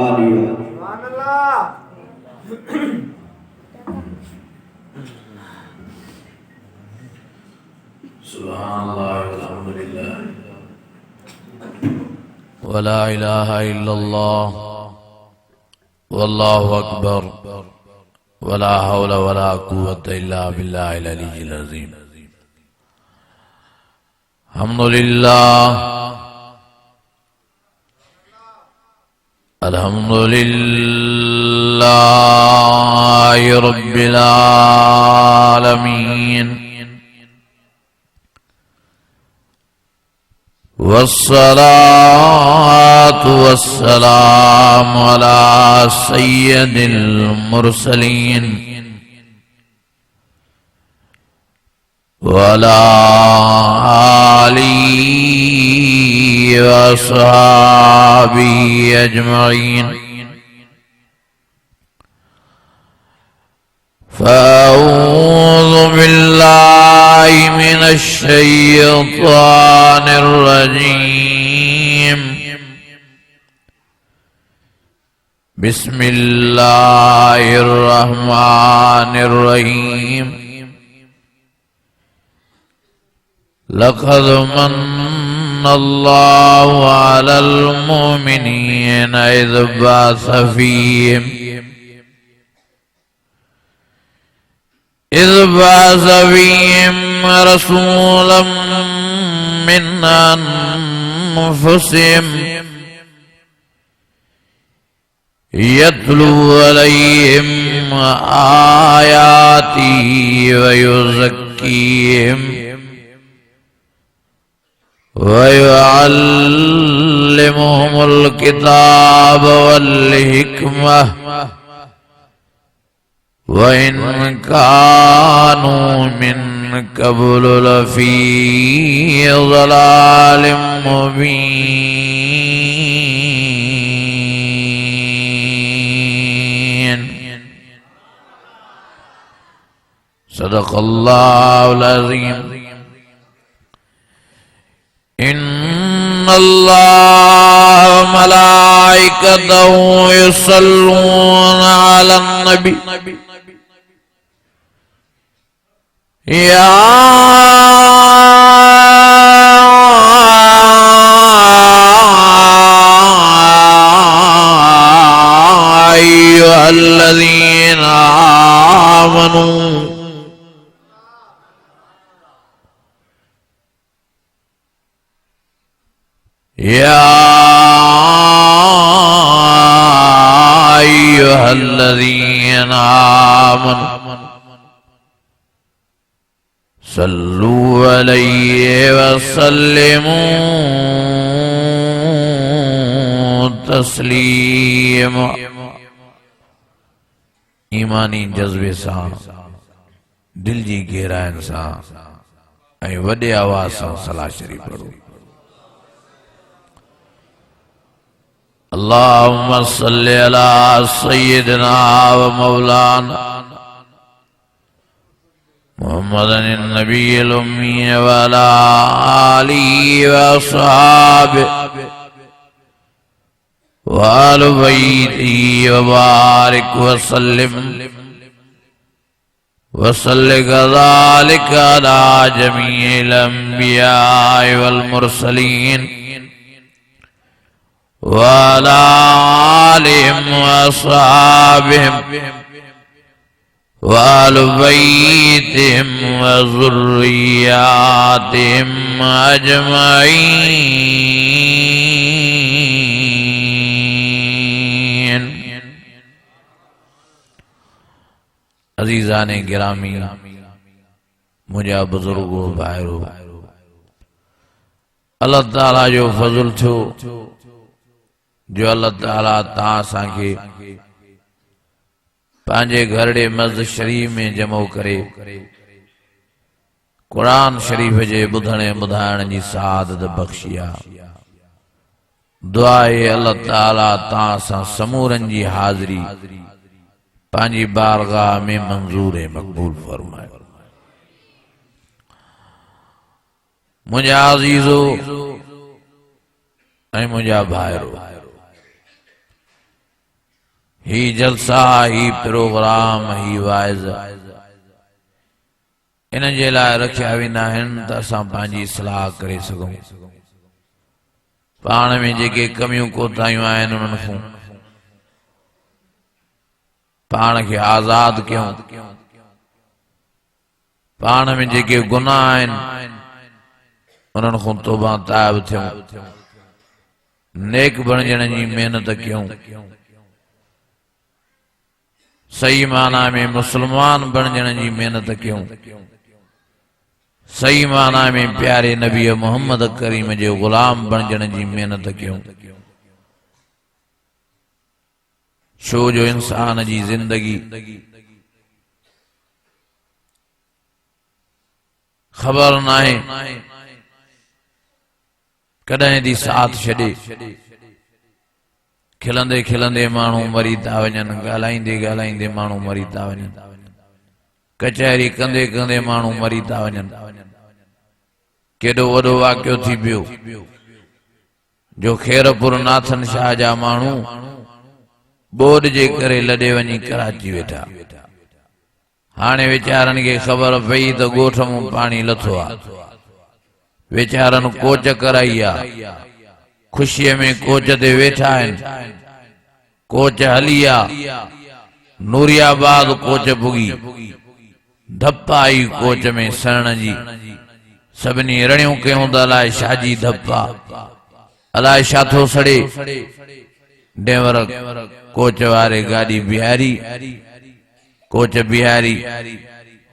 आलिया। सुब्हानल्लाह वल्हम्दुलिल्लाह वला इलाहा इल्लल्लाह वल्लाहु अकबर वला हौला वला कुव्वता इल्ला बिल्लाहिल अलिय्यिल अज़ीम। हम्दुलिल्लाह अल्हम्दुलिल्लाहि रब्बिल आलमीन वस्सलातु वस्सलामु अला सय्यदिल मुरसलीन वअला आलिहि वअस्हाबिहि अजमईन। फ़अऊज़ु बिल्लाहि मिनश शैतानिर रजीम। बिस्मिल्लाहिर रहमानिर रहीम। लक़द मन्नल्लाहु अलल मुमिनीना इज़ बअस फ़ीहिम रसूलन मिन अनफुसिहिम यत्लू अलैहिम आयातिहि व युज़क्कीहिम वयुअल्लिमुहुमुल किताब वल हिकमह वइन कानू मिन क़ब्लु लफ़ी ज़लालिम मुबीन। सदक़ल्लाहुल अज़ीम। इन्नल्लाह व मलाइकतहु युसल्लूना अलन नबी या अय्युहल्लज़ीना आमनू या अय्युहल्लज़ीना आमनू सल्लू अलैहि वसल्लिमू तस्लीमा। ईमानी जज्बे सां दिल जी गहराइन सां ऐं वॾे आवाज़ सां सलाह शरीफ़ पढ़ो। अल्लाहुम्मा सल्लि अला सय्यिदिना व मौलाना मुहम्मदिन नबिय्यिल उम्मी व अला आलिहि व अस्हाबिहि व आलि बैतिहि व बारिक व सल्लिम व सल्लि कज़ालिका अला जमीइल अंबिया वल मुरसलीन व अला आलिहिम व अस्हाबिहिम व आलि बैतिहिम व ज़ुर्रिय्यातिहिम अजमईन। अज़ीज़ाने गिरामी, मुझा बुजुर्गो भाइरो, अल्लाह ताला जो फज़ल थियो जो अल्लाह ताला तव्हां असांखे पंहिंजे घरड़े मस्जिद शरीफ में जमो करे कुरान शरीफ जे ॿुधण ॿुधाइण जी सआदत बख़्शी आहे। दुआ आहे अल्लाह ताला तव्हां सां समूरनि जी हाज़िरी पंहिंजी बारगाह में मंज़ूर ऐं मक़बूल फरमाए। मुझा अज़ीज़ो ऐं मुझा भाइरो, ही जलसा ही प्रोग्राम ही वाइज इन जे लाइ रखिया वेंदा आहिनि त असां पंहिंजी इस्लाह करे सघूं, पाण में जेके कमियूं कोताहियूं आहिनि उन्हनि खां पाण खे आज़ाद कयूं, पाण में जेके गुनाह आहिनि उन्हनि खां तौबा ताइब थियूं, नेक बणजण जी महिनत कयूं, सही माना में मुसलमान बणजण जी महिनत कयूं, सही माना में प्यारे नबी मोहम्मद करीम जे गुलाम बणजण जी महिनत कयूं। छो जो इंसान जी जिंदगी खबर नाहे कॾहिं थी साथ छॾे, खिलंदे खिलंदे माण्हू मरी था वञनि, ॻाल्हाईंदे ॻाल्हाईंदे माण्हू मरी था वञनि, कचहरी कंदे कंदे माण्हू मरी था वञनि। केॾो वॾो वाक़ियो थी पियो जो खैरपुर नाथन शाह जा माण्हू बोड जे करे लॾे वञी कराची वेठा। हाणे वीचारनि खे ख़बर पई त ॻोठ मां पाणी लथो आहे, वीचारनि कोच कराई आहे, ख़ुशीअ में कोच ते वेठा आहिनि, कोच हली आहे, नूरियाबाद कोच पुगी, धप आई कोच में सरण जी, सभिनी रड़ियूं कयूं त अलाए शाजी धप्पा, अलाए छा थो सड़े। ड्राइवर कोच वारे गाॾी बिहारी, कोच बिहारी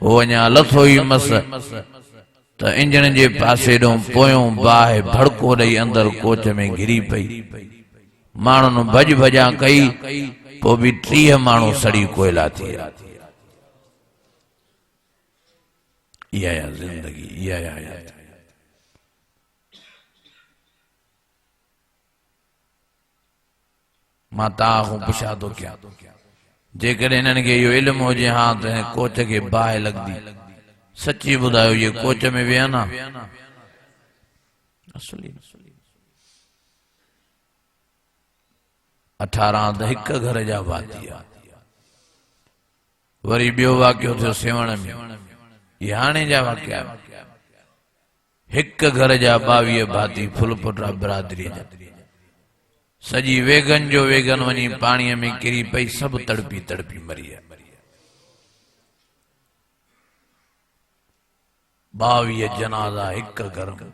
हो अञा लथो ई मस त इंजन जे पासे ॾों पोयों बाहि भड़को ॾेई अंदर कोच में घिरी पई। माण्हुनि भॼ भॼा कई, पोइ बि 30 माण्हू सड़ी कोयला थी विया। इहा आहे ज़िंदगी, इहा आहे। मां तव्हां खां पुछा थो कयां, जेकॾहिं हिननि खे इहो इल्मु हुजे हा त कोच खे बाहि लॻंदी, सची ॿुधायो इहे कोच में विया न 18 त हिक घर जा भाती आहे। वरी ॿियो वाक़ियो थियो सेवण में, इहे हाणे जा वाक़िया, हिक घर जा 22 भाती फुलपुटरा बिरादरी जा, सजी वेगन जो वेगन वञी पाणीअ में किरी पई, सभु तड़पी तड़पी मरी। 22 जनाज़ा हिक घर में,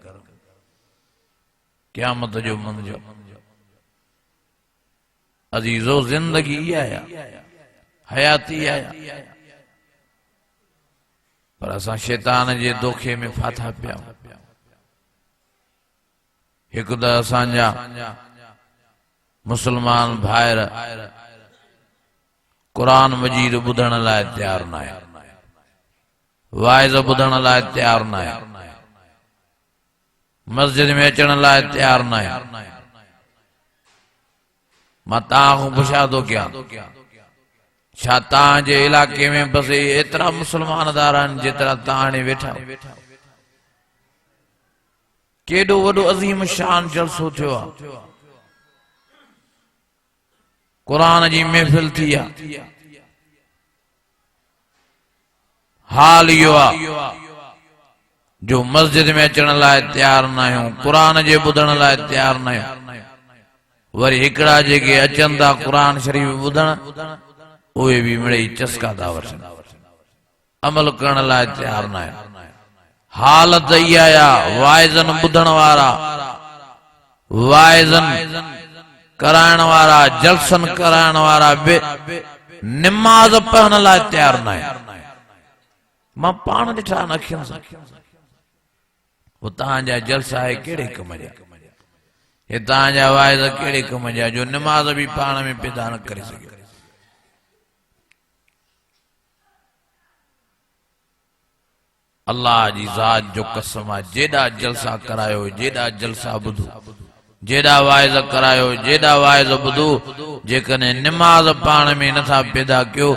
क़यामत जो मंज़र। अज़ीज़ो ज़िंदगी इहा आहे, हयाती आहे, पर असां शैतान जे धोखे में फाथा पिया। हिकु त असांजा मुसलमान भाइर कुरान मजीद ॿुधण लाइ तैयार न आहे, वाइज़ ॿुधण लाइ तैयार न आहे, मस्जिद में अचण लाइ तैयार न आहे। मां तव्हां खां पुछा थो कयां, छा तव्हांजे इलाके में बस एतिरा मुसलमानदार आहिनि जेतिरा तव्हां हाणे वेठा? केॾो वॾो अज़ीम शान जलसो थियो आहे, कुरान जी महफ़िल थी आहे। हाल इहो आहे जो मस्जिद में अचण लाइ तैयार न आहियूं, कुरान जे ॿुधण लाइ तैयार न आहियूं। वरी हिकिड़ा जेके अचनि था कुरान शरीफ़ ॿुधण, उहे बि मिड़ेई चस्का था वठनि, अमल करण लाइ तैयार न आहिनि। हालत इहा आहे, वाइज़न ॿुधण वारा, वाइज़न कराइण वारा, जलसन कराइण वारा बि निमाज़ पढ़ण लाइ तैयार न आहिनि। मां पाण ॾिठा न अखियुनि सां। वो तव्हांजा जलसा आहे कहिड़े कम जा, हे तव्हांजा वाइज़ कहिड़े कम जा जो निमाज़ बि पाण में पैदा न करे सघे। अल्लाह जी ज़ात जो कसम आहे, जेॾा जलसा करायो, जेॾा जलसा ॿुधो, जेॾा वाइज़ करायो, जेॾा वाइज़ ॿुधो, जेकॾहिं निमाज़ पाण में नथा पैदा कयो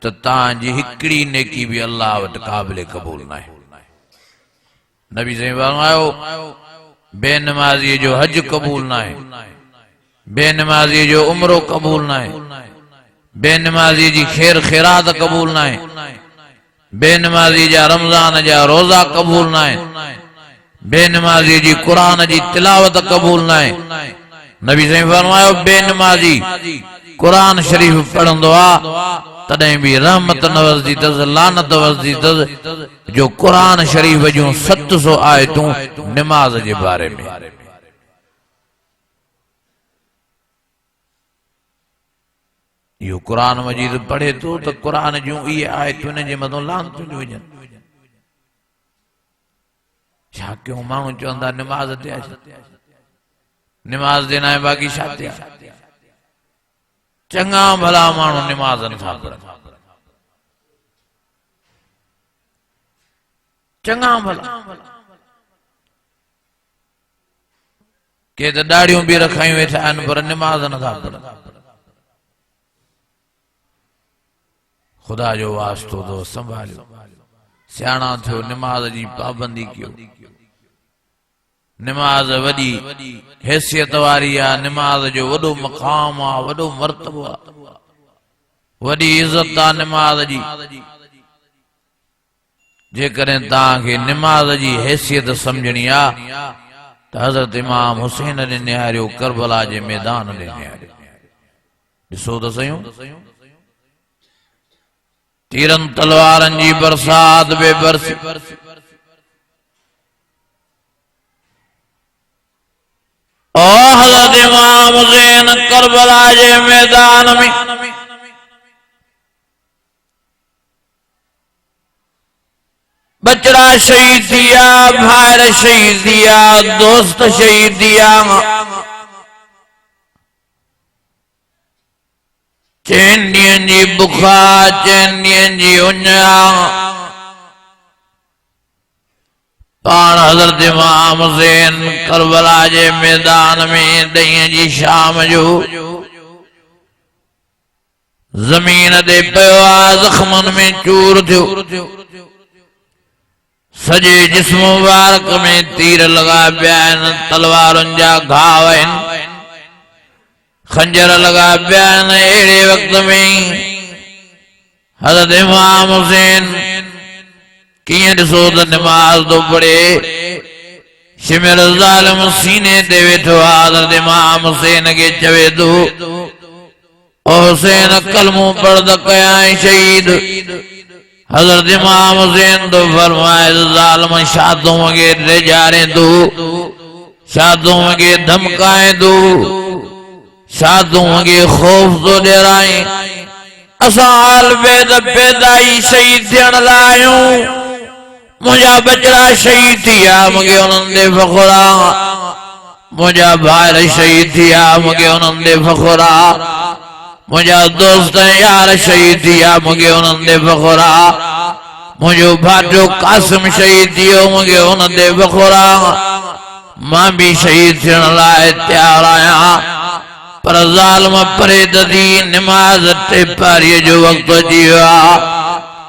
त तव्हांजी हिकिड़ी नेकी बि अल्लाह वटि क़ाबिल क़बूल न आहे। नबी साईं फरमायो, बेनमाज़ीअ जो हज क़बूल न आहे, बेनमाज़ीअ जो उमरो क़बूल न आहे, बेनमाजी जी खैर खैरात कबूल ना है, बेनमाजी जा रमजान जा रोजा कबूल ना है, बेनमाजी जी कुरान जी तिलावत कबूल ना है। नबी सही फरमायो बेनमाजी कुरान शरीफ पढ़ंदो आ तदें भी रहमत न वसदी तस लानत वसदी तस जो कुरान शरीफ जूं 700 आयतूं नमाज जे बारे में। यो कुरान मजीद पढ़े तो कुरान जूं ये आयतूं ने जे मथों लानतूं हुजन। छा क्यों माण्हू चवंदा नमाज ते नमाज देना है बाकी शादी चंगा भला माण्हू नमाज नथा पढ़नि, चंगा भला के त दाढ़ियूं भी रखायूं वेठा आहिनि पर नमाज नथा पढ़नि। खुदा जो वास्तो दो संभालियो, सियाणा थियो नमाज जी पाबंदी कयो। नमाज वडी हैसियत वारी आ, नमाज जो वडो मकाम आ, वडो मर्तबो आ, वडी इज्जत आ नमाज जी। जेकॾहिं तव्हांखे नमाज जी हैसियत समझणी आ त हज़रत इमाम हुसैन ने निहारियो करबला जे मैदान में निहारियो। ॾिसो त सयूं तीरन तलवारन जी बरसात बेबरसी, ओ हज़रत इमाम हुसैन करबला जे मैदान में बचड़ा शहीद दिया, भाइर शहीद दिया, दोस्त शहीद दिया। चैन ॾींहंनि जी बुखा, चैन ॾींहंनि जी उञा, पाण हज़रत इमाम हुसैन करबला जे मैदान में ॾींहं जी शाम जो ज़मीन ते पियो आहे, ज़ख़्मनि में चूर थियो। सॼे जिस्म मुबारक में तीर लॻा पिया आहिनि, तलवारुनि जा घाव आहिनि, खंजर लॻा पिया आहिनि। अहिड़े वक़्त में हज़रत इमाम हुसैन कीअं ॾिसो त नमाज़ थो पढ़े, शिमिर ज़ालिम सीने ते वेठो आहे। हज़रत इमाम हुसैन खे चवे थो ओ हुसैन कलमो पढ़ त कयां शहीद। हज़रत इमाम हुसैन तो फरमाए ज़ालिम शादों के रेजारे दो, शादों के धमकाए दो, शादों के खौफ तो डराए। असां हाल बेद पैदाई शहीद थियण लायूं, मुझा बचड़ा शहीद थिया मूंखे उन्हनि ते फ़ख़्रु आ, मुझा भाइर शहीद थिया मूंखे उन्हनि ते फ़ख़्रु आ, मुझा दोस्त यार शहीद थिया मूंखे उन्हनि ते फ़ख़्रु आ, मुझो भाटो कासिम शहीद थियो मूंखे उन ते फ़ख़्रु आ। मां भी शहीद थियण लाइ तैयार आहियां, पर ज़ालिम परे ददी नमाज ते पारीअ जो वक़्तु अची वियो आहे।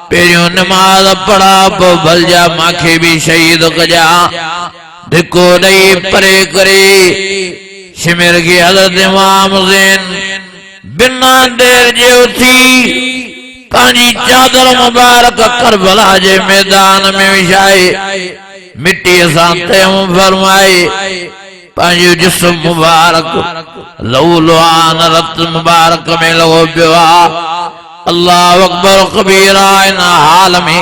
पहिरियों नमाज पढ़ा पोइ भलजा मांखे भी शहीद कजा। धिको ॾेई परे करे शिमिर खे हज़रत इमाम हुसैन बिना देर जे उथी पंहिंजी चादर मुबारक करबला जे मैदान में विछाए मिट्टीअ सां तयम फरमाए पंहिंजो जिस्म मुबारक लहू लुहान रत मुबारक में लॻो पियो आहे। अल्लाह अकबर कबीरा। इन हाल में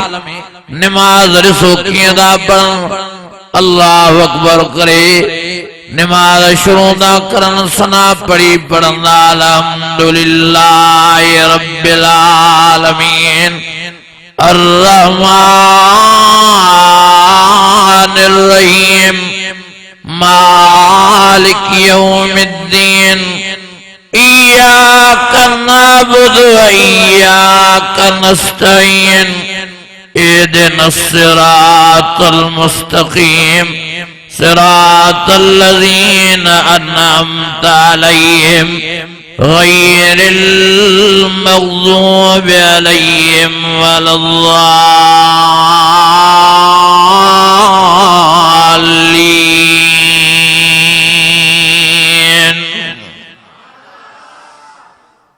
नमाज ॾिसो कीअं था पढ़नि। अल्लाह अकबर करे नमाज शुरू था करनि, सना पढ़ी पढ़ंदा अल्हम्दुलिल्लाहि रब्बिल आलमीन अर्रहमानिर रहीम मालिक यौमिद्दीन इय्याका नअबुदु व इय्याका नस्तईन इहदिनस सिरातल मुस्तकीम सिरातल लज़ीना अन्अमता अलैहिम गैरिल मग़ज़ूबि अलैहिम वलद्दाल्लीन।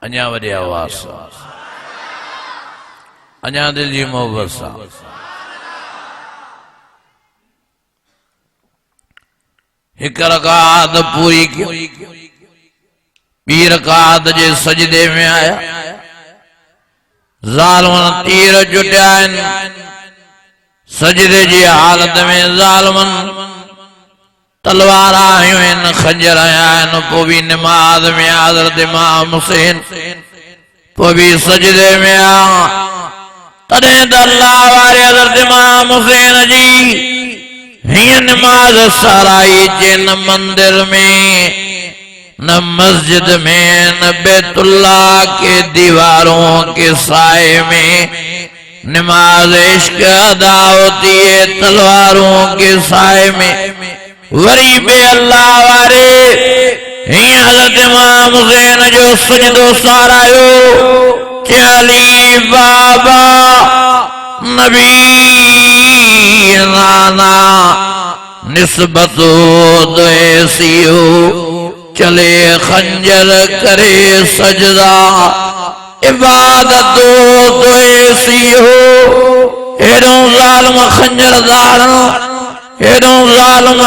अञा वॾे आवाज़ सां अञा दिल जी मोहब्बत सां हिक रकात पूरी कयो ॿी रकात जे सजदे में आया ज़ालिमन तीर जुटिया आहिनि सजदे जी हालत में ज़ालिमन तलवार आयूं आहिनि खंजर आया आहिनि पोइ बि नमाज़ में हज़रत इमाम हुसैन पोइ बि सजदे में आ तॾहिं त अल्लाह वारे हज़रत इमाम हुसैन जी हीअं नमाज साराई जे न मंदिर में न मस्जिद में न बैतुल्लाह के दीवारों के साए में नमाज इश्क अदा होती है तलवारों के साए में वरी बे अल्लाह वारे हीअं हज़रत इमाम हुसैन जो सजदो सारायो चली बाबा नबी नाना निस्बतो तो ऐसी हो चले खंजर करे सजदा इबादत तो ऐसी हो हेड़ो ज़ालिम खंजर दारण हेड़ो ज़ालिम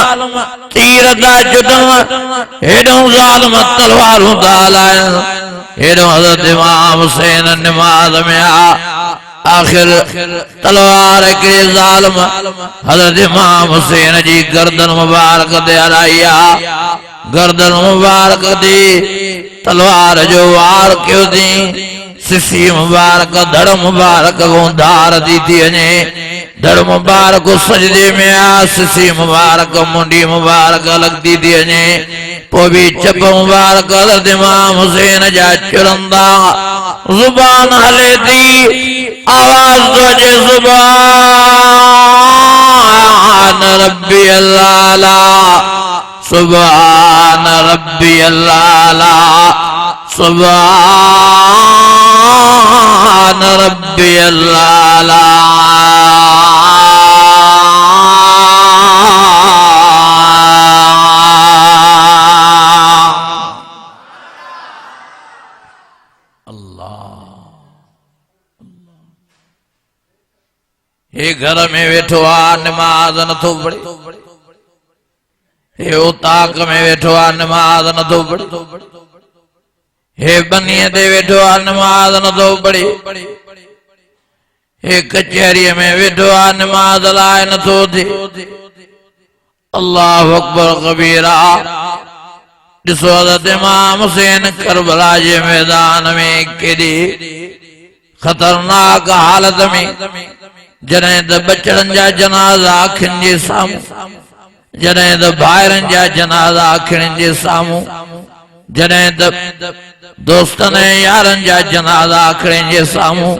तीर दा जुटन हेड़ो ज़ालिम तलवारूं दा हलाइन हेड़ो हज़रत इमाम हुसैन नमाज में आ आखिर तलवार के ज़ालिम हज़रत इमाम हुसैन जी गर्दन मुबारक दे हलाई आ गर्दन मुबारक दी तलवार जो वार क्यों दी सिसी मुबारक धड़ मुबारक को धार दी थी अने धड़ मुबारक सजदे में आ सिसी मुबारक मुंडी मुबारक लगती थी अने पोइ भी चप मुबारक हज़रत इमाम हुसैन जा चुरंदा ज़ुबान हले थी आवाज़ तो जे सुभान रब्बी अल्लाह सुभान रब्बी अल्लाह सुभान रब्बी अल्लाह हे घर में वेठो आ नमाज नथो पढ़े हे उताक में वेठो आ नमाज नथो पढ़े हे बनीअ ते वेठो आ नमाज नथो पढ़े हे कचहरीअ में वेठो आ नमाज लाइ नथो थिए अल्लाहु अकबर कबीरा ॾिसो हज़रत इमाम हुसैन करबला जे मैदान में केॾी खतरनाक हालत में जॾहिं त बचड़नि जा जनाज़ा अखियुनि जे साम्हूं जॾहिं त भाइरनि जा जनाज़ा अखियुनि जे साम्हूं जॾहिं त दोस्तनि ऐं यारनि जा जनाज़ा अखियुनि जे साम्हूं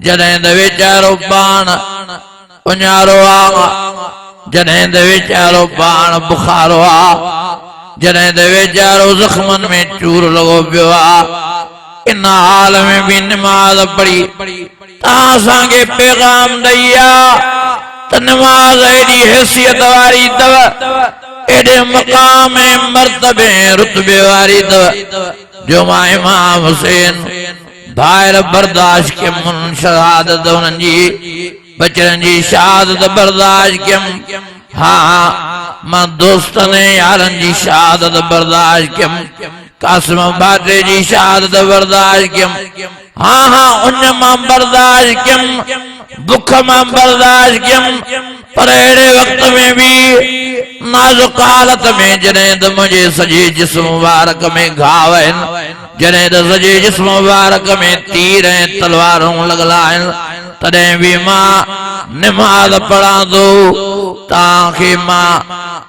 जॾहिं त वीचारो पाण उञारो आ जॾहिं त वीचारो पाण बुखारो आ जॾहिं त वीचारो ज़ख्मनि में चूर लॻो पियो आ इन हाल में भी नमाज पढ़ी तासांगे पैगाम दैया त नमाज एडी हैसियत वारी तव एडे मकाम मर्तबे रुतबे वारी तव जो मां इमाम हुसैन भाइर बर्दाश्त के मुन शहादत उन्हनि जी बचड़नि जी शहादत बर्दाश्त कयम हाँ मां दोस्तनि यारनि जी शहादत बर्दाश्त कयम कासिम बाटे जी शहादत बर्दाश्त कयम हाँ हाँ उन मां बर्दाश्त कयम बुख मां बर्दाश्त कयम पर अहिड़े वक्त में भी नाज़ुक हालत में जॾहिं त मुंहिंजे सॼे जिस्म मुबारक में घाव आहिनि जॾहिं त सॼे जिस्म मुबारक में तीर ऐं तलवारूं लॻल आहिनि तॾहिं भी मां नमाज़ पढ़ां थो तव्हांखे मां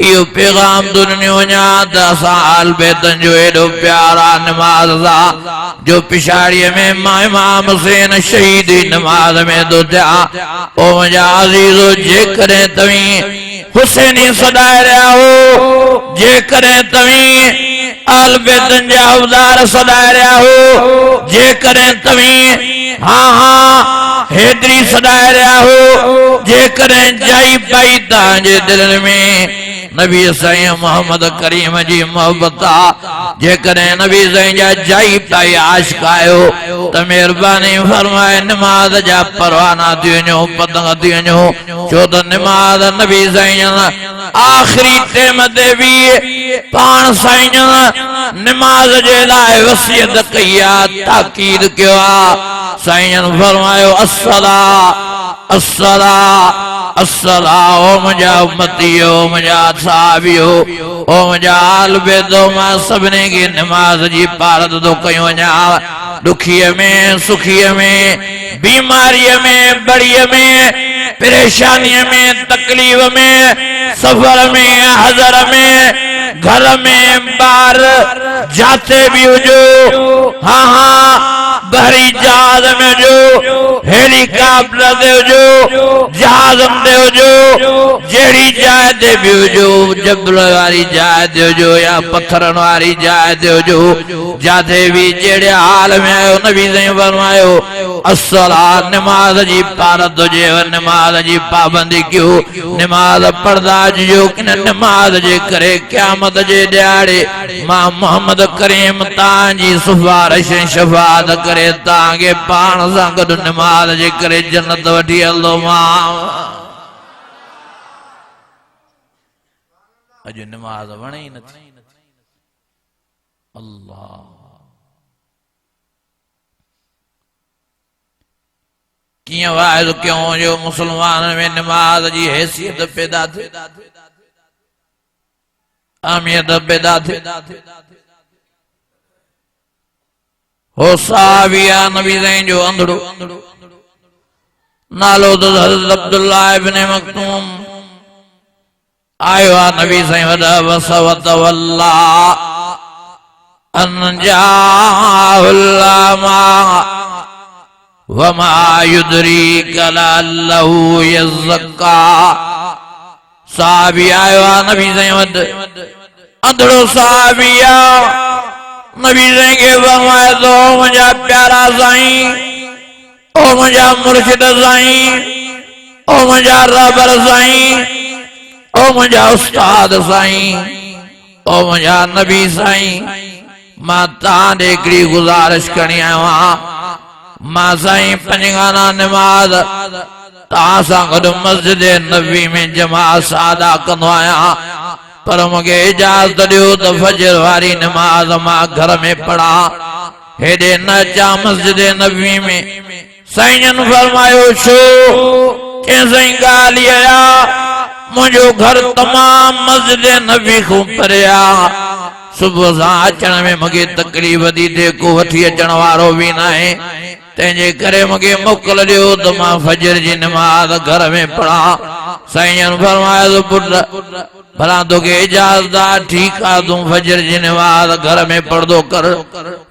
इहो पैगाम थो ॾिनो वञां त असां आल बैतनि जो एॾो प्यार आहे नमाज़ सां जो पिछाड़ीअ में मां इमाम हुसैन शहीदी नमाज़ में थो थिया ओ मुंहिंजा अज़ीज़ो जेकॾहिं तव्हीं हुसैनी सॾाए रहिया हो जेकॾहिं तव्हीं आल बैतनि जा हवदार सॾाए रहिया हो जेकॾहिं तव्हीं हाँ हाँ हेदरी सॾाए रहिया हो जेकॾहिं जाई पाई तव्हांजे दिलि में नबी साईं मोहम्मद करीम जी मोहब्बत जेकॾहिं नबी साईं जा जाई ताई आशिक आयो त मेहरबानी फरमाए निमाज़ जा परवाना थी वञो पतंग थी वञो छो त निमाज़ नबी साईं आखिरी टाइम ते बि पाण साईं निमाज़ जे लाइ वसियत कई आहे ताकीद कयो आहे साईं फरमायो अस्सला अस्सला अस्सला ओ मुंहिंजा उम्मती ओ मुंहिंजा साहबियो ओ मुंहिंजा आल बेदो मां सभिनी खे निमाज़ जी पारत थो कयूं वञा दुखीअ में सुखीअ में बीमारीअ में बड़ीअ में परेशानीअ में तकलीफ़ में सफर में हज़र में घर में ॿार जाते भी हुजो हाँ हाँ बहरी जहाज में जो हेलीकॉप्टर दे हुजो जहाज दे हुजो जेड़ी जाए दे भी हुजो जबल वाली जाए दे हुजो या पत्थरन वाली जाए दे हुजो जाते भी जेड़े हाल में आयो नबी साईं फरमायो अस्सला नमाज जी पारत हुजे नमाज जी पाबंदी क्यों नमाज पढ़दा जो कि नमाज जे करे क़यामत जे ॾियारे मां मोहम्मद करीम तांजी सिफारिश शफाअत करे तांगे पाण सां गॾु नमाज जे करे जन्नत वठी हलंदो मां अॼु नमाज वणे ई नथी अल्लाह कियां वाइद क्यों जो मुसलमान में नमाज जी हैसियत पैदा थे अहमियत पैदा थे हो साहबिया नबी साईं जो अंधड़ो नालो तो हज़रत अब्दुल्लाह इब्न मक्तूम आयो नबी साईं वदा वसवत वल्ला अन जाहुल मा वमा युद्रीक लअल्लहु यज़क्का साहबी आयो नबी साईं वद अंधड़ो साहबिया नबी साईं के फरमाए तो मुंहिंजा प्यारा साईं ओ मुंहिंजा मुर्शिद साईं ओ मुंहिंजा रहबर साईं ओ मुंहिंजा उस्ताद साईं ओ मुंहिंजा नबी साईं मां तां ॾे हिकिड़ी गुज़ारिश करणी आयो आहियां मां साईं पंजगाना नमाज तां सां गॾु मस्जिद नबी में जमात अदा कंदो आहियां पर मूंखे इजाज़त ॾियो त फजर वारी नमाज मां घर में पढ़ा हेॾे न अचां मस्जिद नबी में साईं जन फरमायो छो कंहिं साईं ॻाल्हि आया मुंहिंजो घर तमाम मस्जिद नबी खां परे आहे सुबुह सां अचण में मूंखे तकलीफ़ थी थिए को वठी अचण वारो बि न आहे तंहिंजे करे मूंखे मोकल ॾियो त मां फजर जी नमाज घर में पढ़ा साईं जन फरमायो पुट भला तोखे इजाज़त आहे ठीकु आहे तूं फजर जी नमाज घर में पढ़दो कर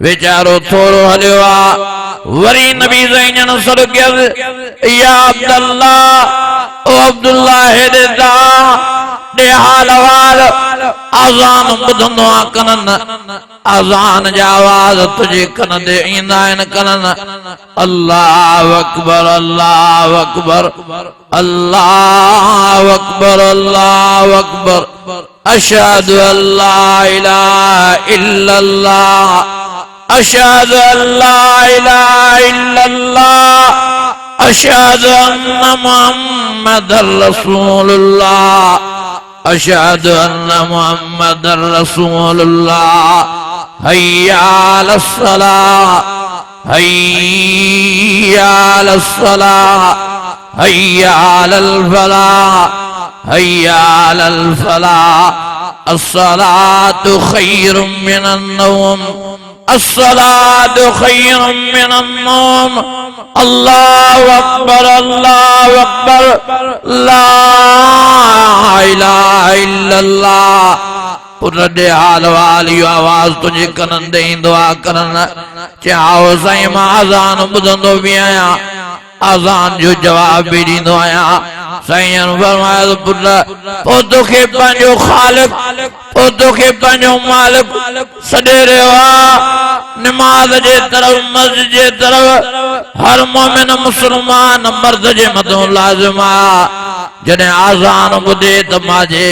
वीचारो थोरो हलियो आहे वरी नबी साईं जन सॾ कयसि या अब्दुल्लाह ओ अब्दुल्लाह हेॾे ता ॾे हाल अहवाल अज़ान ॿुधंदो आहे कननि अज़ान जा आवाज़ तुंहिंजे कन ते ईंदा आहिनि कननि अल्लाहु अकबर अल्लाहु अकबर अल्लाहु अकबर अल्लाहु अकबर अशहदु अल्ला इलाहा इल्लल्लाह अशहदु अल्ला इलाहा इल्लल्लाह अशहदु अन्ना मुहम्मदर रसूलुल्लाह अशहदु अन्ना मुहम्मदर रसूलुल्लाह हय्या अलस सलाह हय्या अलस सलाह हय्या अलल फलाह हय्या अलल फलाह अस्सलातु खैरुम मिनन नौम अस्सलातु खैरुम मिनन नौम अल्लाहु अकबर ला इलाहा इल्लल्लाह पुत्र दे हाल वाली आवाज तुझे कनन दे ईंदो आहे कनन चाहो साईं मां अज़ान ॿुधंदो बि आहियां अज़ान जो जवाब भी ॾींदो आहियां साईं फरमायो पुत्र पोइ तोखे पंहिंजो ख़ालिक पोइ तोखे पंहिंजो मालिक सॾे रहियो आहे नमाज जे तरफ़ मस्जिद जे तरफ़ हर मोमिन मुसलमान मर्द जे मथां लाज़िम आहे जने आज़ान ॿुधे त माजे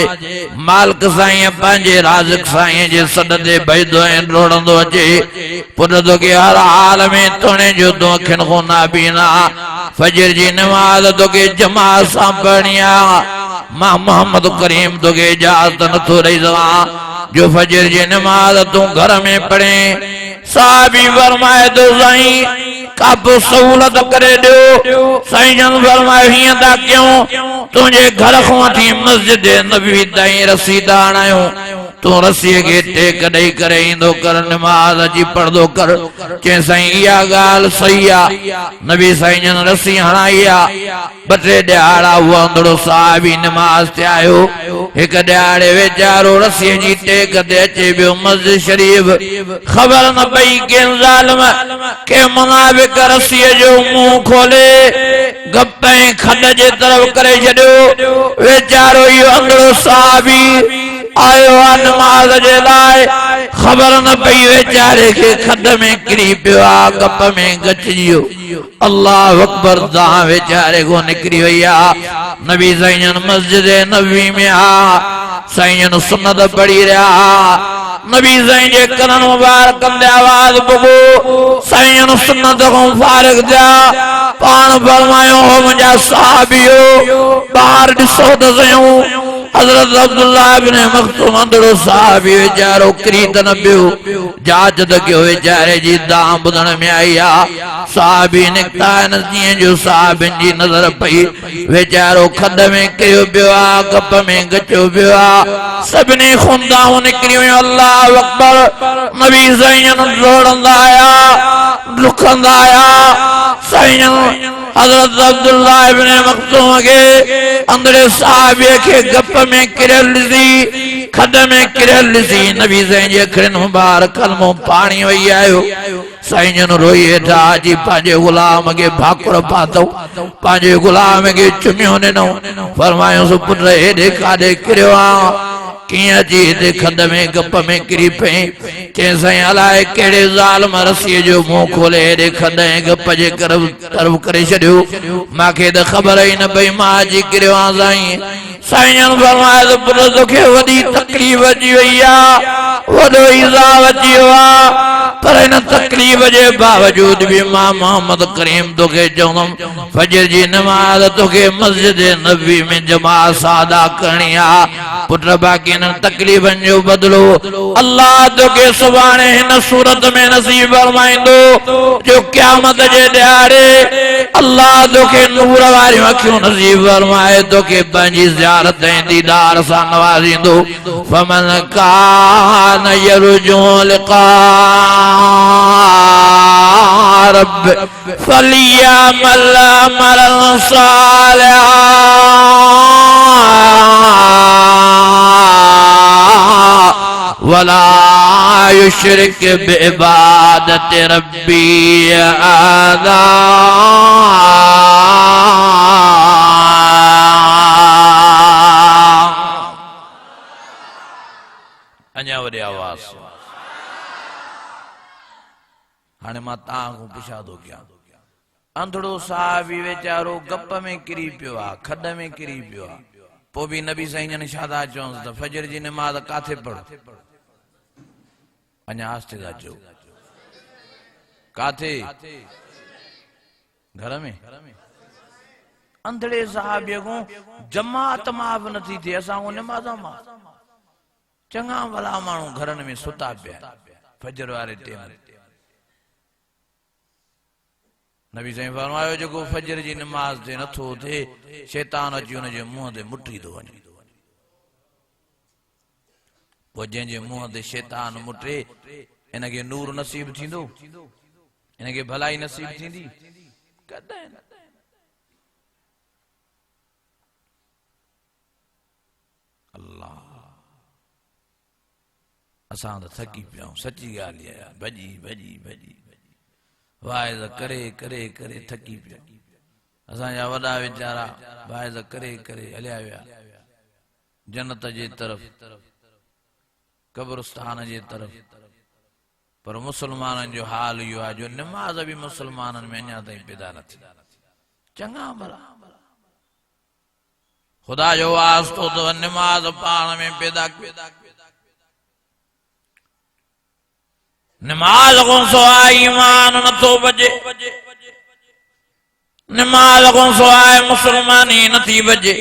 मालिक साईं पंहिंजे राज़िक साईं जे सॾ ते भॼंदो ऐं डोड़ंदो अचे पुट तोखे हर हाल में तोणे जो तूं अखियुनि खां ना बीना फजर जी नमाज़ तोखे जमात सां पढ़णी आहे मां मोहम्मद करीम तोखे इजाज़त नथो ॾेई सघां जो फजर जी नमाज़ तूं घर में पढ़े साहबी फरमाए थो साईं काब सहूलत करे दो साईं जन फरमाए हीअं था कयूं तुंहिंजे घर खां वठी मस्जिद नबवी ताईं रसी था आणायूं तूं रसीअ खे टेक ॾेई करे ईंदो कर नमाज़ अची पढ़ंदो कर चई साईं इहा ॻाल्हि सही आहे नबी साईं जन रसी हणाई आहे ॿ टे ॾियारा उहो अंधड़ो साहिबी नमाज़ ते आयो हिकु ॾियारे वीचारो रसीअ जी टेक ते अचे पियो मस्जिद शरीफ़ ख़बर न पई कंहिं ज़ालिम कंहिं मुनाफ़िक़ रसीअ जो मुंहुं खोले गप ऐं खॾ जे तरफ़ करे छॾियो वीचारो इहो अंधड़ो साहिबी आयो आहे नमाज़ जे लाइ ख़बर न पई वीचारे खे खॾ में किरी पियो आहे गप में गचिजी वियो अल्लाह अकबर दां वीचारे को निकिरी वई आहे नबी साईं जन मस्जिद नबवी में आ साईं जन सुन्नत पढ़ी रहा नबी साईं जे कन मुबारक दे आवाज बुगो साईं जन सुन्नत को फारिग दिया पान फरमायो हो मुंहिंजा साहबियो बाहर ॾिसो त सयूं हजरत अब्दुल्लाह इब्न मखतूम अंधड़ो साहबी वीचारो किरी त न पियो जांच त कयो वीचारे जी दां ॿुधण में आई आहे साहबी निकिता आहिनि जीअं जो साहबिन जी नज़र पई वीचारो खॾ में किरियो पियो आहे गप में गचियो पियो आहे सभिनी खूंदाऊं निकिरी वियूं अल्लाह अकबर नबी साईं जन डोड़ंदा आया डुकंदा आया साईं जन हजरत अब्दुल्लाह इब्न मखतूम के अंदरे साहबी के गप में किरल ॾिसी खॾ में किरल ॾिसी नबी साईं जे अखियुनि मुबारक कलमो पाणी वही आयो साईं जन रोई हेठा अची पंहिंजे गुलाम के भाकुर पातऊं पंहिंजे गुलाम के चुमियो ॾिनो फरमायोसि पुट हेॾे काॾे किरियो आहे कियां जी हिते खॾ में गप में किरी पई चई साईं अलाए कहिड़े ज़ालिम रसीअ जो मुंहुं खोले हेॾे खॾ ऐं गप जे तरफ़ करे छॾियो मूंखे त ख़बर ई न पई मां अची किरियो आहियां साईं जन फरमाए त पुट तोखे वॾी तकलीफ़ अची वई आहे वॾो इज़ाब अची वियो आहे पर इन तकलीफ़ जे बावजूद भी मां मोहम्मद करीम तोखे चवंदुमि फजर जी नमाज़ तोखे मस्जिद नबवी में जमात सां अदा करणी आहे पुट बाक़ी इन तकलीफ़नि जो बदिलो अल्लाह तोखे सुभाणे हिन सूरत में नसीब फरमाईंदो जो क़यामत जे ॾियारे अल्लाह तोखे नूर वारियूं अखियूं नसीब फरमाए तोखे पंहिंजी ज़ियारत ऐं दीदार सां नवाज़ींदो फमन कान यरजू लिक़ा रब फलियअमल अमलन सालिहा वला युशरिक बिइबादत रब्बी अहदा अञा वॾे आवाज़ हाणे मां तव्हां खां पुछा थो कयां अंधड़ो साहिबी वीचारो गप में किरी पियो आहे खॾ में किरी पियो आहे पोइ बि नबी साईं जन छा था चवंसि त फजर जी नमाज़ काथे पढ़ अञा आस्ते था चओ काथे घर में अंधड़े साहिबीअ खां जमात माफ़ नथी थिए असां खां नमाज़ मां चङा भला माण्हू घरनि में सुता पिया फजर वारे टेम नबी साईं फरमायो जेको फजर जी नमाज़ ते नथो थिए शैतान अची हुनजे मुंहं ते मुटी थो वञे पोइ जंहिंजे मुंहं ते शैतान मुटे इनखे नूर नसीब थींदो इनखे भलाई नसीब थींदी कॾहिं न अल्लाह असां त थकी पिया सची ॻाल्हि आहे भॼी भॼी भॼी वाइज़ करे करे करे थकी पिया असांजा वॾा वीचारा वाइज़ करे करे हलिया विया जन्नत जे तरफ़ कब्रिस्तान जे तरफ़ पर मुसलमाननि जो हाल इहो आहे जो नमाज़ भी मुसलमाननि में अञा ताईं पैदा न थी चङा भला खुदा जो वास्तो तो नमाज पाण में पैदा कयो नमाज को सवाइ ईमान न तो बजे नमाज को सवाइ मुसलमानी न थी बजे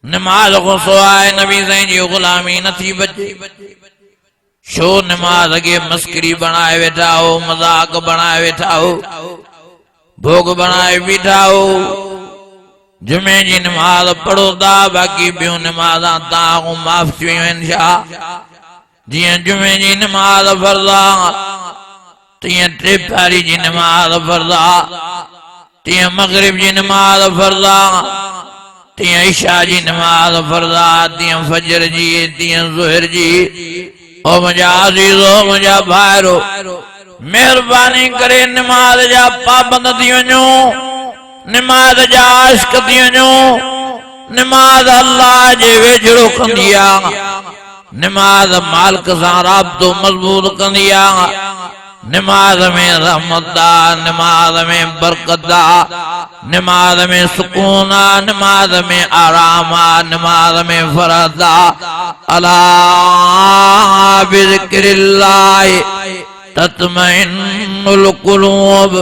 नमाज को सवाइ नबी साईं जी गुलामी न थी बजे शो नमाज के मस्करी बनाए बैठा हो मजाक बनाए बैठा हो भोग बनाए बैठा हो जुमे जी नमाज पढ़ो था बाकी बियो नमाज ताको माफ थियूं इंशाअल्लाह जियां जुमे जी नमाज फर्ज़ा तियां टे प्यारी जी नमाज फर्ज़ा तियां मगरिब जी नमाज फर्ज़ा तियां इशा जी नमाज फर्ज़ा तियां फजर जी तियां ज़ोहर जी ओ मुझा अज़ीज़ो मुझा भाइरो मेहरबानी करे नमाज जा पाबंद थी वञो नमाज जा आशिक़ थी वञो नमाज अल्लाह जे वेझड़ो कंदी आहे नमाज मालिक सां राब्तो मज़बूत कंदी आहे नमाज में रहमत आहे नमाज में बरकत आहे नमाज में सुकून आहे नमाज में आराम आहे नमाज में फरज आहे अला बिज़िक्रिल्लाह तत्मइन्नुल क़ुलूब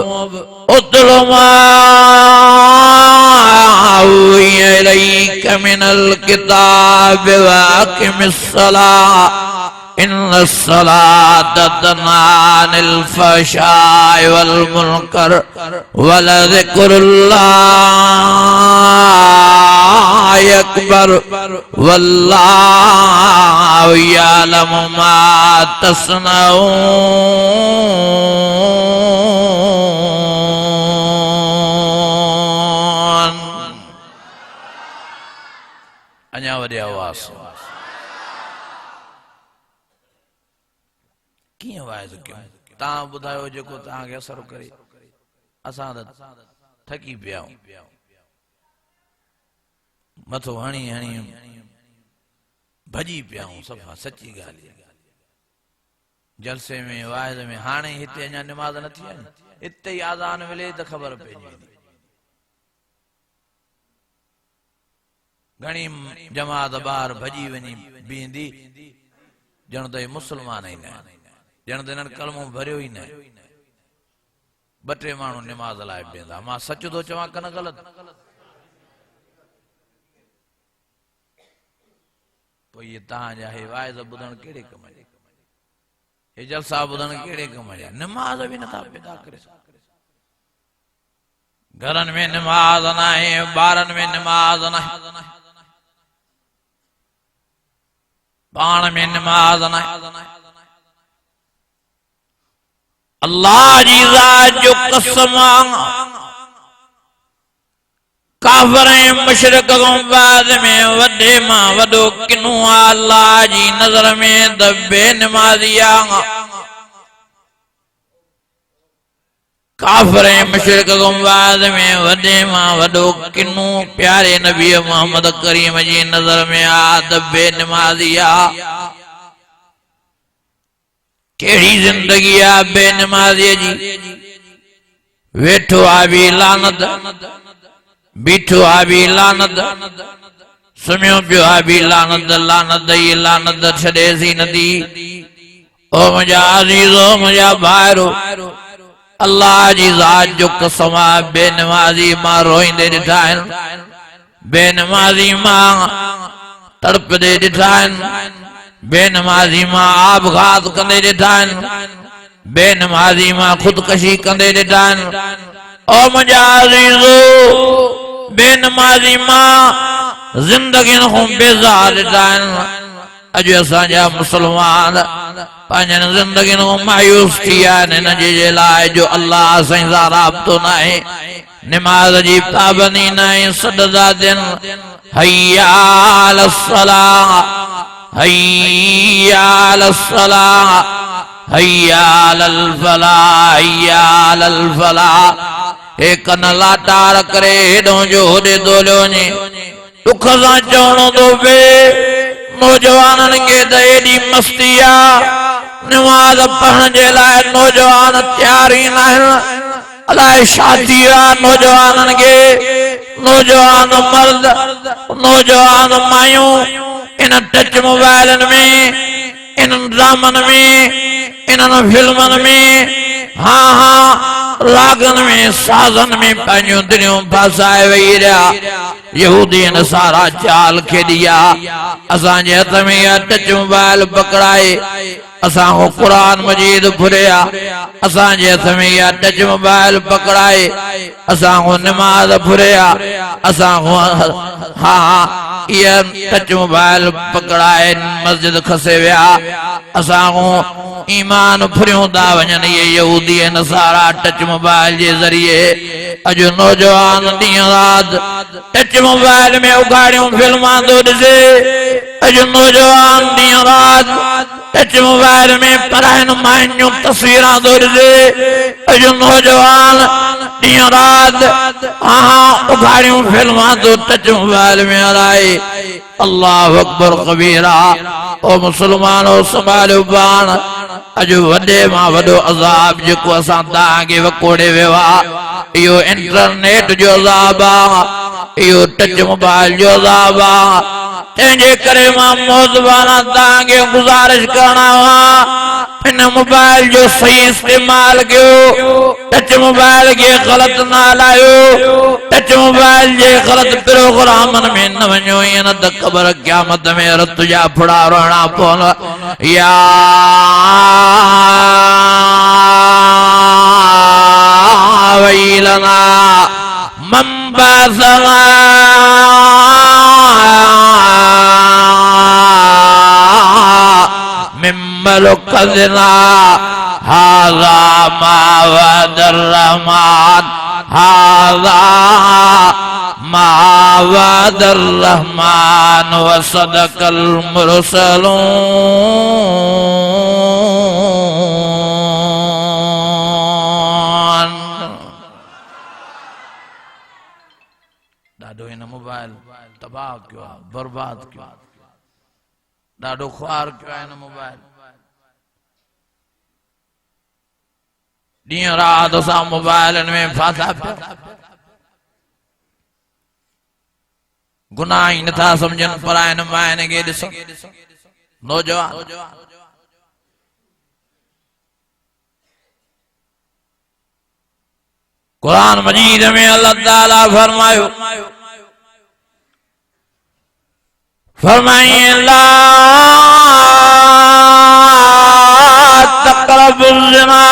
उतलु मा उहिय इलैक मिनल किताब व अक़िमिस्सलाह इन्नस्सलात तन्हा अनिल फ़हशाइ वल मुनकर वलज़िक्रुल्लाहि अकबर वल्लाहु यअलमु मा तस्नऊन अञा वॾे आवाज़ कियां वाइज़ कयूं तव्हां ॿुधायो जेको तव्हांखे असर करे असां त थकी पिया आहियूं मथो हणी हणी भॼी पिया आहियूं सफ़ा सची ॻाल्हि जलसे में वाइज़ में हाणे हिते अञा निमाज़ न थी आहे हिते ई आज़ान मिले त ख़बर पइजी वेंदी घणी जमात ॿाहिरि भॼी वञी बीहंदी ॼण त मुस्लमान ई न ॼण त हिननि कलमो भरियो ई न ॿ टे माण्हू निमाज़ लाइ बीहंदा मां सच थो चवां कन ग़लति पोइ इहे तव्हांजा हे वाइज़ ॿुधण कहिड़े कम जा हे जलसा ॿुधण कहिड़े कम जा निमाज़ बि नथा पैदा करे घरनि में निमाज़ न आहे ॿारनि में निमाज़ न आहे पाण में निमाज़ न आहे अल्लाह जी ज़ात जो कसम काफ़िर ऐं मुशरिक खां बाद में वॾे मां वॾो किन्हू आहे अल्लाह जी नज़र में त बेनिमाज़ी आहे काफ़िर ऐं मुशरिक खां बाद में वॾे मां वॾो किन्हू प्यारे नबी मोहम्मद करीम जी नज़र में आहे त बेनिमाज़ी आहे केड़ी जिंदगी आ बेनमाज़ी जी वेठो आ भी लानत बीठो आ भी लानत सुम्यो पियो आ भी लानत लानत ई लानत छॾे सी नदी ओ मुंहिंजा अज़ीज़ो मुंहिंजा भाइरो अल्लाह जी ज़ात जो कसम आहे बेनमाज़ी मां रोईंदे ॾिठा आहिनि बेनमाज़ी मां तड़पदे ॾिठा आहिनि बेनमाज़ी मां आबघात कंदे ॾिठा आहिनि बेनमाज़ी मां खुदकशी कंदे ॾिठा आहिनि ओ मुंहिंजा अज़ीज़ो बेनमाज़ी मां ज़िंदगियुनि खां बेज़ार ॾिठा आहिनि अॼु असांजा मुसलमान पंहिंजनि ज़िंदगियुनि खां मायूस थी विया आहिनि हिन जे लाइ जो अल्लाह साईं सां राब्तो न आहे निमाज़ जी पाबंदी न आहे सॾदा थियनि हय्या अलस्सलाह हय्या अलस्सलाह हय्या अलल फलाह हय्या अलल फलाह हे कन लाटार करे हेॾो जो होॾे दोलियो वञे दुख सां चवणो थो पए नौजवाननि खे त एॾी मस्ती आहे नमाज़ पढ़ण जे लाइ नौजवान तयार ई न आहिनि अलाए छा थी वियो आहे नौजवाननि खे नौजवान मर्द नौजवान मायूं इन टच मोबाइल में इन ड्रामन में इन फिल्मन में हाँ हाँ रागन में साजन में पंहिंजूं दिलियूं फसाए वेही रहिया यहूदी नसारा चाल खेॾिया असांजे हथ में इहा टच मोबाइल पकड़ाए असां को कुरान मजीद फुरिया असांजे हथ में इहा टच मोबाइल पकड़ाए असां को नमाज फुरिया असां को हाँ इहा टच मोबाइल पकड़ाए मस्जिद खसे विया असां को ईमान फुरियूं था वञनि इहे यहूदी नसारा टच मोबाइल जे ज़रिए अॼु नौजवान ॾींहुं राति टच मोबाइल में उघाड़ियूं फिल्मां थो ॾिसे अॼु नौजवान ॾींहुं राति टच मोबाइल में परायनि मायुनि जूं तस्वीरां थो ॾिसे अॼु नौजवान ॾींहुं राति हाँ उघाड़ियूं फिल्मां थो टच मोबाइल में हलाए अल्लाह अकबर कबीरा ओ मुसलमानो संभालियो पाण अॼु वॾे मां वॾो अज़ाब जेको असां तव्हांखे वकोड़े वियो आहे इहो इंटरनेट जो अज़ाब आहे इहो टच मोबाइल जो अज़ाब आहे तंहिंजे करे मां मौज़बाना तव्हांखे गुज़ारिश करणा इन मोबाइल जो सही इस्तेमाल कयो टच मोबाइल खे ग़लत न हलायो टच मोबाइल जे ग़लत प्रोग्रामन में न वञो ईअं न त ख़बर क़यामत में रत जा फुड़ा रहणा पवंदा या वैलना मन बअसना मलकना हाज़ा मा वअदर रहमान हाज़ा मा वअदर रहमान व सदक़ल मुरसलून। ॾाढो हिन मोबाइल तबाह कयो आहे बर्बाद कयो आहे ॾाढो ख्वार कयो आहे हिन मोबाइल ॾींहुं राति असां मोबाइलनि में फाथा पिया गुनाह ही नथा समझनि परायनि माइनि खे ॾिसो नौजवान कुरान मजीद में अल्लाह ताला फरमायो फरमाइए ला तक़रबुज़ ज़िना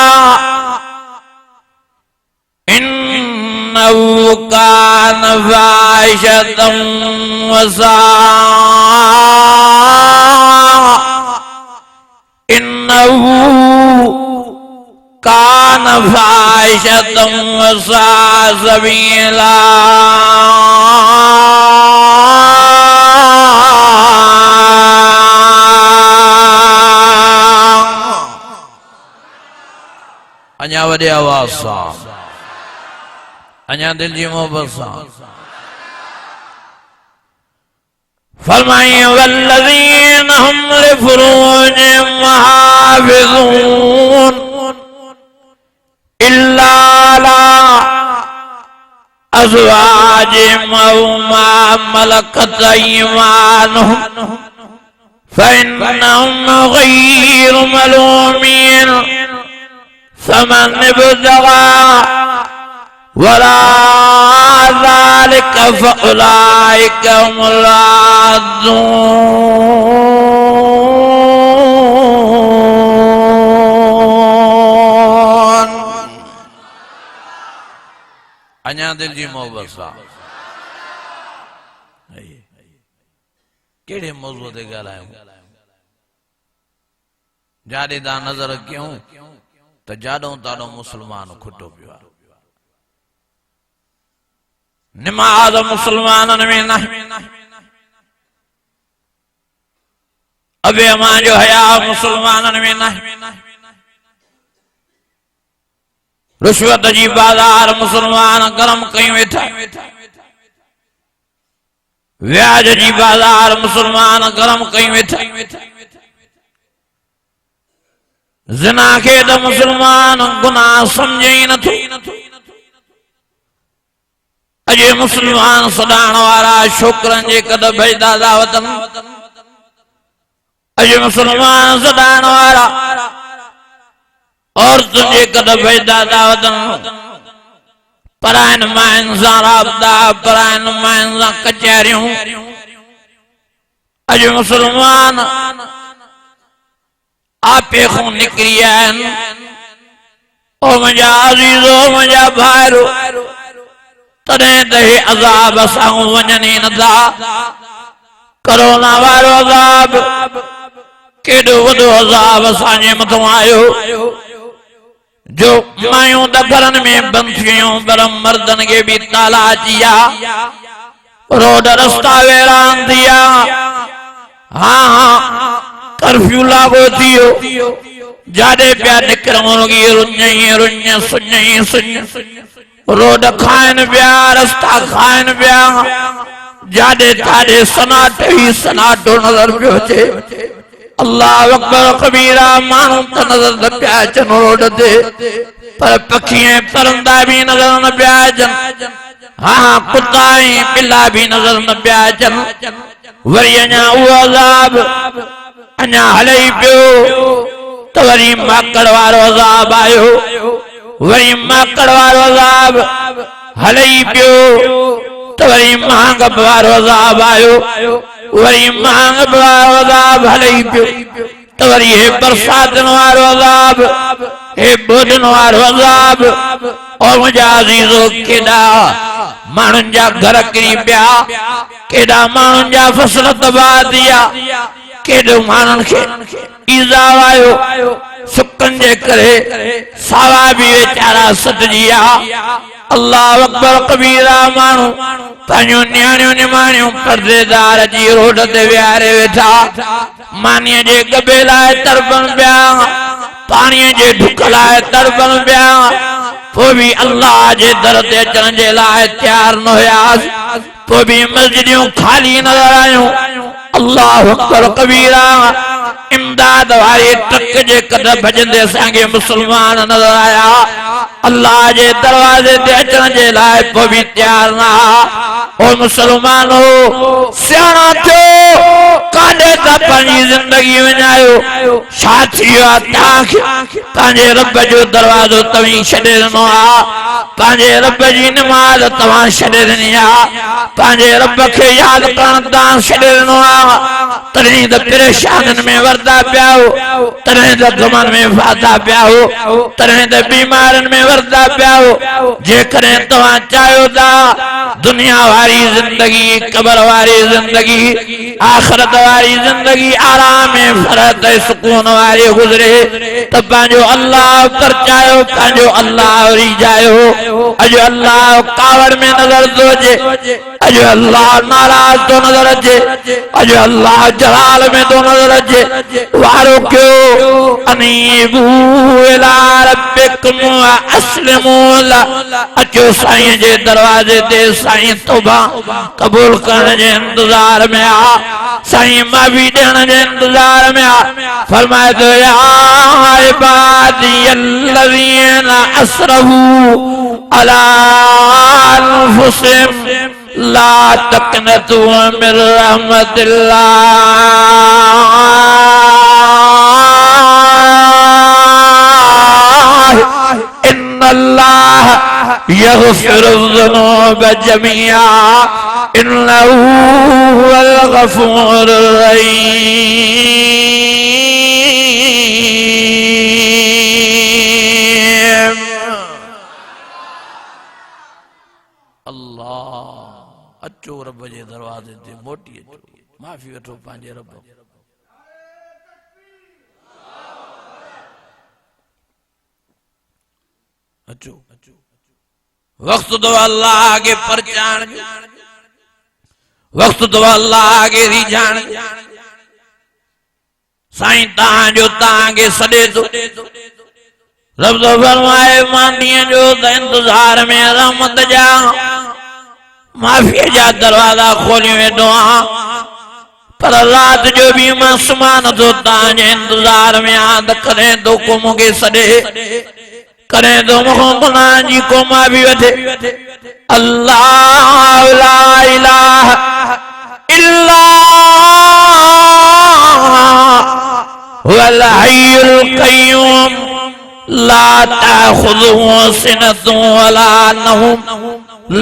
इन्नहु कान फ़ाहिशतन व साअ इन्नहु कान फ़ाहिशतन व साअ सबीला अञा वॾे आवाज़ सां अञा दिल जी मोहब्बत सां फरमाइए वल्लज़ीन हुम लिफ़ुरूजिहिम हाफ़िज़ून इल्ला अला अज़वाजिहिम अव मा मलकत अयमानुहुम फ़इन्नहुम ग़ैरु मलूमीन फमन इब्तग़ा वराअ ज़ालिक फ़उलाइक हुमुल आदून। अञा दिल जी मोहब्बत सां कहिड़े मौज़ूअ ते ॻाल्हायूं जाॾे तव्हां नज़र कयूं त जाॾो ताॾो मुसलमान खुटो पियो आहे नमाज़ मुसलमाननि में न अबे अमा जो हया मुसलमाननि में न रिश्वत जी बाज़ार मुसलमान गरम कयूं वेठा व्याज जी बाज़ार मुसलमान गरम कयूं वेठा ज़िना के तो मुसलमान गुनाह समझे ही नथो अजे मुसलमान सदाण वारा छोकरन जे कद भेजदा दावतन अजे मुसलमान सदाण वारा औरतुन जे कद भेजदा दावतन परायन माइन सां राबता परायन माइन सां कचहरियूं अजे मुसलमान आपे खो निकरी आहिनि ओ मुंहिंजा अज़ीज़ो मुंहिंजा भाइरो तॾहिं त हे अज़ाब असां वञनि ई नथा करोना वारो अज़ाब केॾो वॾो अज़ाब असांजे मथां आयो जो मायूं त घरनि में बंदि थियूं पर मर्दनि खे बि ताला अची विया रोड रस्ता वेरान थी विया हाँ कर्फ्यू लागू थियो जाॾे पिया निकिरूं रुञ सुञ रोड खाइनि पिया रस्ता खाइनि पिया जाॾे ताॾे सनाटो ई सनाटो नज़र पियो अचे अल्लाह अकबर कबीरा माण्हू त नज़र न पिया अचनि रोड ते पर पखी ऐं परंदा भी नज़र न पिया अचनि हाँ कुत्ता ऐं बिला भी नज़र न पिया अचनि वरी अञा उहो अज़ाब अञा हले ई पियो त वरी माकड़ वारो अज़ाब आयो वरी माकड़ वारो अज़ाब हले ई पियो त वरी महांग वारो अज़ाब आयो वरी महांग वारो अज़ाब हले ई पियो त वरी हे बरसातन वारो अज़ाब हे बोझन वारो अज़ाब और मुंहिंजा अज़ीज़ो केॾा माण्हुनि जा घर किरी पिया केॾा माण्हुनि जा फसल तबाह थी विया केॾो माण्हुनि खे ईज़ा आयो सुकन जे करे सावा भी वेचारा सटजी विया अल्लाह अकबर कबीरा माण्हू पंहिंजूं न्याणियूं निमाणियूं पर्देदार जी रोड ते विहारे वेठा मानीअ जे गबे लाइ तड़पनि पिया पाणीअ जे ढुक लाइ तड़पनि पिया पोइ बि अल्लाह जे दर ते अचण जे लाइ तयारु न हुयासीं पोइ बि मस्जिदियूं खाली नज़र आयूं अल्लाह अकबर कबीरा इमदाद वारे ट्रक जे कद भजंदे असांखे मुसलमान नज़र आया अल्लाह जे दरवाजे ते अचण जे लाइ पोइ बि तयारु न ओ मुसलमानो सियाणा थियो काॾे था पंहिंजी ज़िंदगी वञायो छा थी वियो आहे तव्हांखे पंहिंजे रब जो दरवाज़ो तव्हीं छॾे ॾिनो आहे पंहिंजे रब जी निमाज़ तव्हां छॾे ॾिनी आहे पंहिंजे रब खे यादि करणु तव्हां छॾे ॾिनो आहे तॾहिं त परेशानियुनि में वरदा पिया हो तॾहिं त ग़मनि में फाथा पिया हो तॾहिं त बीमारियुनि में वरदा पिया हो जेकॾहिं तव्हां चाहियो था दुनिया वारी ज़िंदगी कब्र वारी ज़िंदगी आखिरत वारी ज़िंदगी आराम में फरत सुकून वारी गुज़रे त पंहिंजो अल्लाह परचायो पंहिंजो अल्लाह रिझायो अॼु अल्लाह कावड़ में नज़र थो अचे अॼु अल्लाह नाराज़ थो नज़र अचे अॼु अल्लाह जलाल में थो नज़र अचे वारो कयो अनीबू इला रब्बिकुम अस्लिमू अचो साईं जे दरवाजे ते साईं तौबा कबूल करण जे इंतजार में आ साईं माफ़ी ॾियण जे इंतजार में आ फरमाए थो या इबादी अल्लज़ीना असरफू अला अनफुसिहिम ला तक़नतू मिन रहमतिल्लाह इन्नल्लाह यग़फ़िरुज़्ज़ुनूब जमीआ इन्नहू हुवल गफ़ूरुर रहीम अल्लाह अचो रब जे दरवाजे ते मोटी अचो माफ़ी वठो पंहिंजे रब अचो वक्त तो अल्लाह के परचान वक्त तो अल्लाह के रिझान साईं तहां जो तहां के सॾे थो रब तो फरमाए मांडीअ जो त इंतजार में रहमत जा माफ़ीअ जा दरवाजा खोली वेठो आहियां पर रात जो भी मां सुम्हां नथो तहां जे इंतजार में आहियां त कॾहिं तो को मूंखे सॾे करें तो मुखों गुनाह जी को माफ़ी वठे अल्लाह ला इलाहा इल्लल्लाह वल हय्युल क़य्यूम ला ताख़ुज़ुहु सिनतुन वला नौम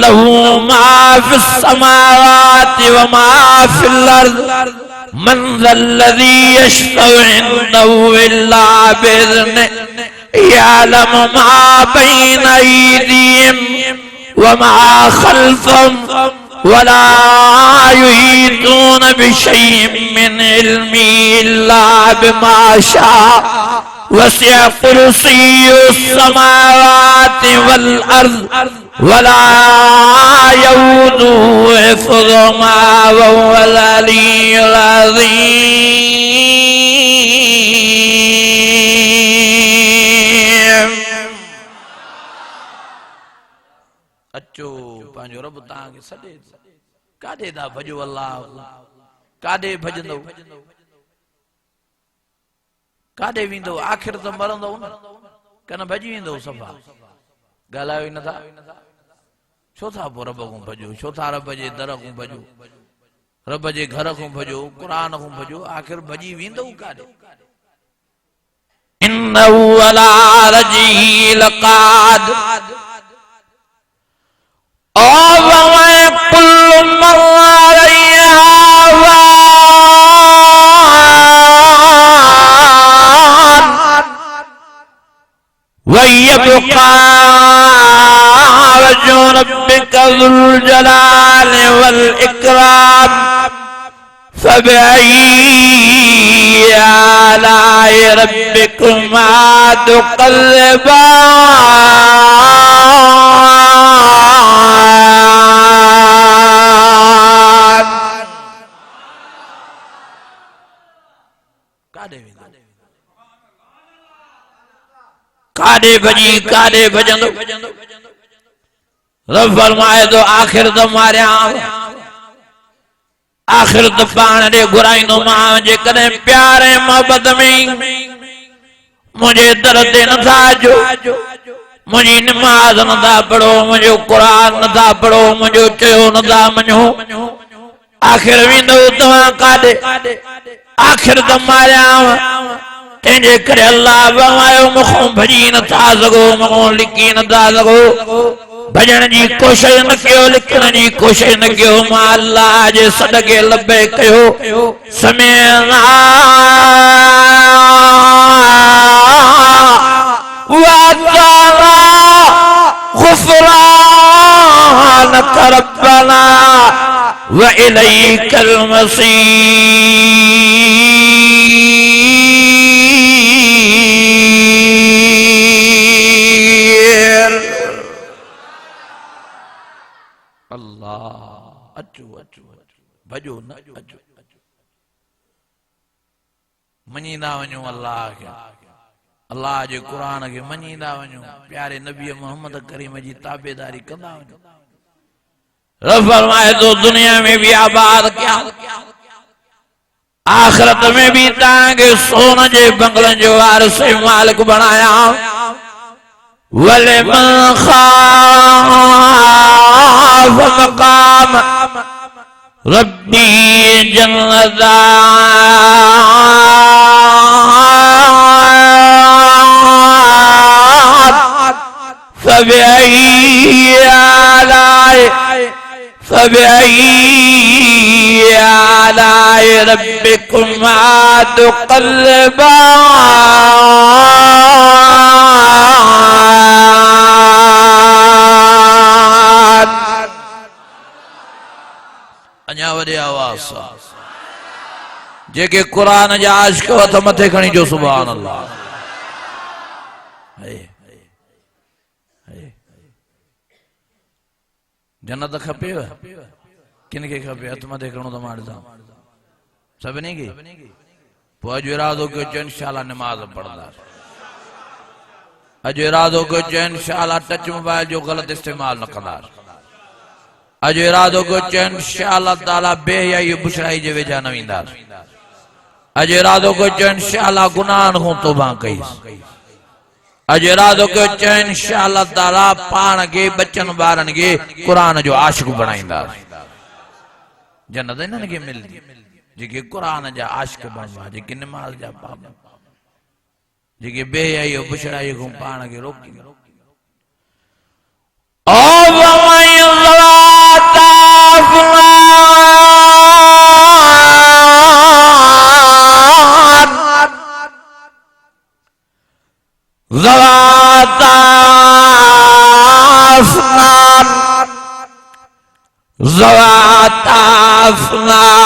लहू मा फिस समावाति व मा फिल अर्ज़ मन ज़ल्लज़ी यशफ़उ इंदहु इल्ला बिइज़्निहि यअलमु मा बैना अयदीहिम व मा खल्फ़हुम वला युहीतून बिशयइन मिन इल्मिही इल्ला बिमा शाअ वसिअ कुर्सियुस समावाति वल अर्ज़ वला यऊदुहु हिफ़्ज़ुहुमा व हुवल अलिय्युल अज़ीम। अचो पंहिंजो रब तव्हांखे सॾे काॾे था भॼो अल्लाह काॾे भॼंदो काॾे वेंदो आख़िर त मरंदो न कन भॼी वेंदो सफ़ा ॻाल्हायो ई नथा छो था पोइ रब खां भॼो छो था रब जे दर खां भॼो रब जे घर खां भॼो क़ुरान खां भॼो आख़िर भॼी वेंदो काॾे इन्नहु अला रजिही लक़ादिर वयब्क़ा वजहु रब्बिका ज़ुल जलालि वल इकराम फबिअय्यि आलाइ रब्बिकुमा तुकज़्ज़िबान। काॾे भॼी काॾे भॼंदो रब फरमाए तो आख़िर त मारिया आख़िर त पाण ॾे घुराईंदो मां जेकॾहिं प्यार ऐं मोहबत में मुंहिंजे दर ते नथा अचो मुंहिंजी निमाज़ नथा पढ़ो मुंहिंजो क़ुरान नथा पढ़ो मुंहिंजो चयो नथा मञो आख़िर वेंदो तव्हां काॾे आख़िर त मारिया तंहिंजे करे अल्लाह फरमायो मूंखां भॼी नथा सघो मूंखां लिकी नथा सघो भॼण जी कोशिश न कयो लिखण जी कोशिश न कयो मां अल्लाह जे सदके लबे कयो समिअना व अताअना गुफ़रानक रब्बना व इलैकल मसीर। अल्लाह अचो अचो भॼो न अचो मञींदा वञो अल्लाह खे अल्लाह जे क़ुरान खे मञींदा वञो प्यारे नबी मोहम्मद करीम जी ताबेदारी कंदा वञो रब फरमाए तो दुनिया में भी आबाद क्या आखिरत में भी तव्हांखे सोन जे बंगलन जो वारिस मालिक बणाया वलिमन ख़ाफ़ मक़ाम रब्बी जन्नतान फबिअय्यि आलाइ रब्बिकुमा तुकज़्ज़िबान। अञा वॾे आवाज़ सां जेके क़ुरान जा आशिक़ हथ मथे खणी जो सुभान अल्लाह जन्नत खपेव किन खे खपे हथ मथे खणो त मां ॾिसां सभिनी खे पोइ अॼु इरादो कयो चयो इंशाअल्लाह नमाज़ पढ़ंदा अॼु इरादो कयो चयो इंशाअल्लाह टच मोबाइल जो ग़लत इस्तेमाल न कंदा अॼु इरादो कयो चयो इंशाअल्लाह ताला बेहयाई बुशराई जे वेझा न वेंदा अॼु इरादो कयो चयो इंशाअल्लाह गुनाहनि खां तौबा कईस अज इरादो कयो च इंशाअल्लाह ताला पाण के बच्चन बारन के कुरान जो आशिक बनाईंदा जन्नत इन्हन के मिलदी जेके कुरान जा आशिक बनवा जेके नमाज जा पाबंद जेके बेहयाई बुछड़ाई को पाण के रोकी ओ ज़वाता अफ़नान ज़वाता अफ़नान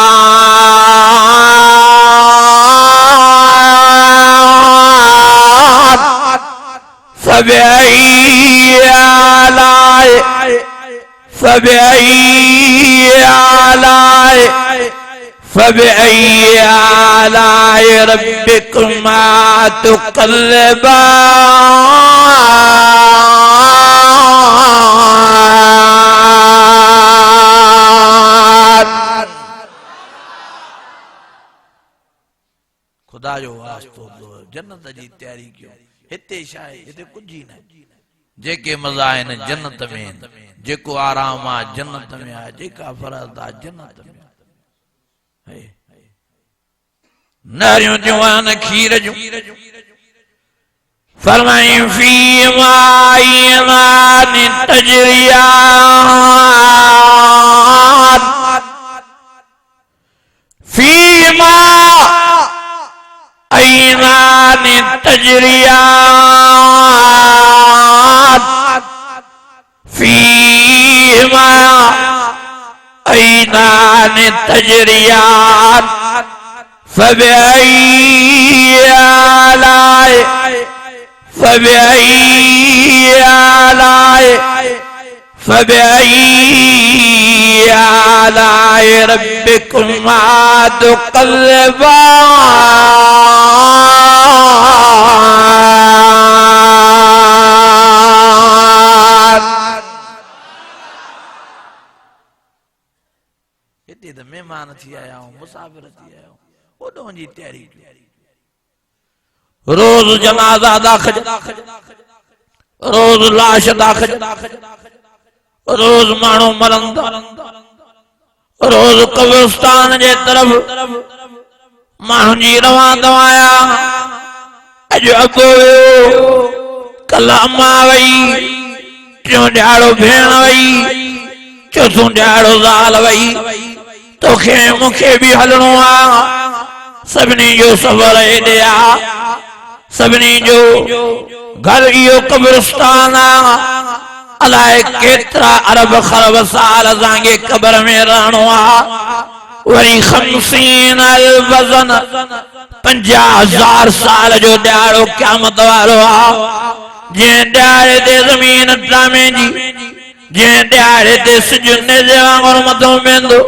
फ़बिअय्यि आलाइ रब्बिकुमा तुकल्लिबान। खुदा जो वास्तो दो जन्नत जी तैयारी कयो हिते शाय हिते कुछ ही न जेके मज़ा आहिनि जन्नत में जेको आराम आ जन्नत में आ जेका फरज आ जन्नत में नारियों जवान खीर जो फरमाई फी मायमान तजरियान फी मायमान तजरियान फी मायमान तजरियान फ़बिअय्यि आलाइ रब्बिकुमा तुकल्लिबान। हिते त मेहमान थी आया हूं मुसाफिर थी आया हूं ओडों जी तैयारी रोज जनाजा दाखिल रोज लाश दाखिल रोज मानो मरंदा रोज कब्रिस्तान जे तरफ मानो जी रवा दवाया अज अबो कल अम्मा वई टियों ॾियारो भेण वई चौथों ॾियारो ज़ाल वई तोखे मूंखे भी हलणो आ सबनी जो सबर हेॾे आ सबनी जो घर इहो कब्रिस्तान आ अलाए केतिरा अरब खरब साल असांखे कब्र में रहणो आ वरी 50,000 साल जो ॾियारो क़यामत वारो आ जंहिं ॾियारे ते ज़मीन टामे जी जंहिं ॾियारे ते सिजु जे वांगुरु मथो वेंदो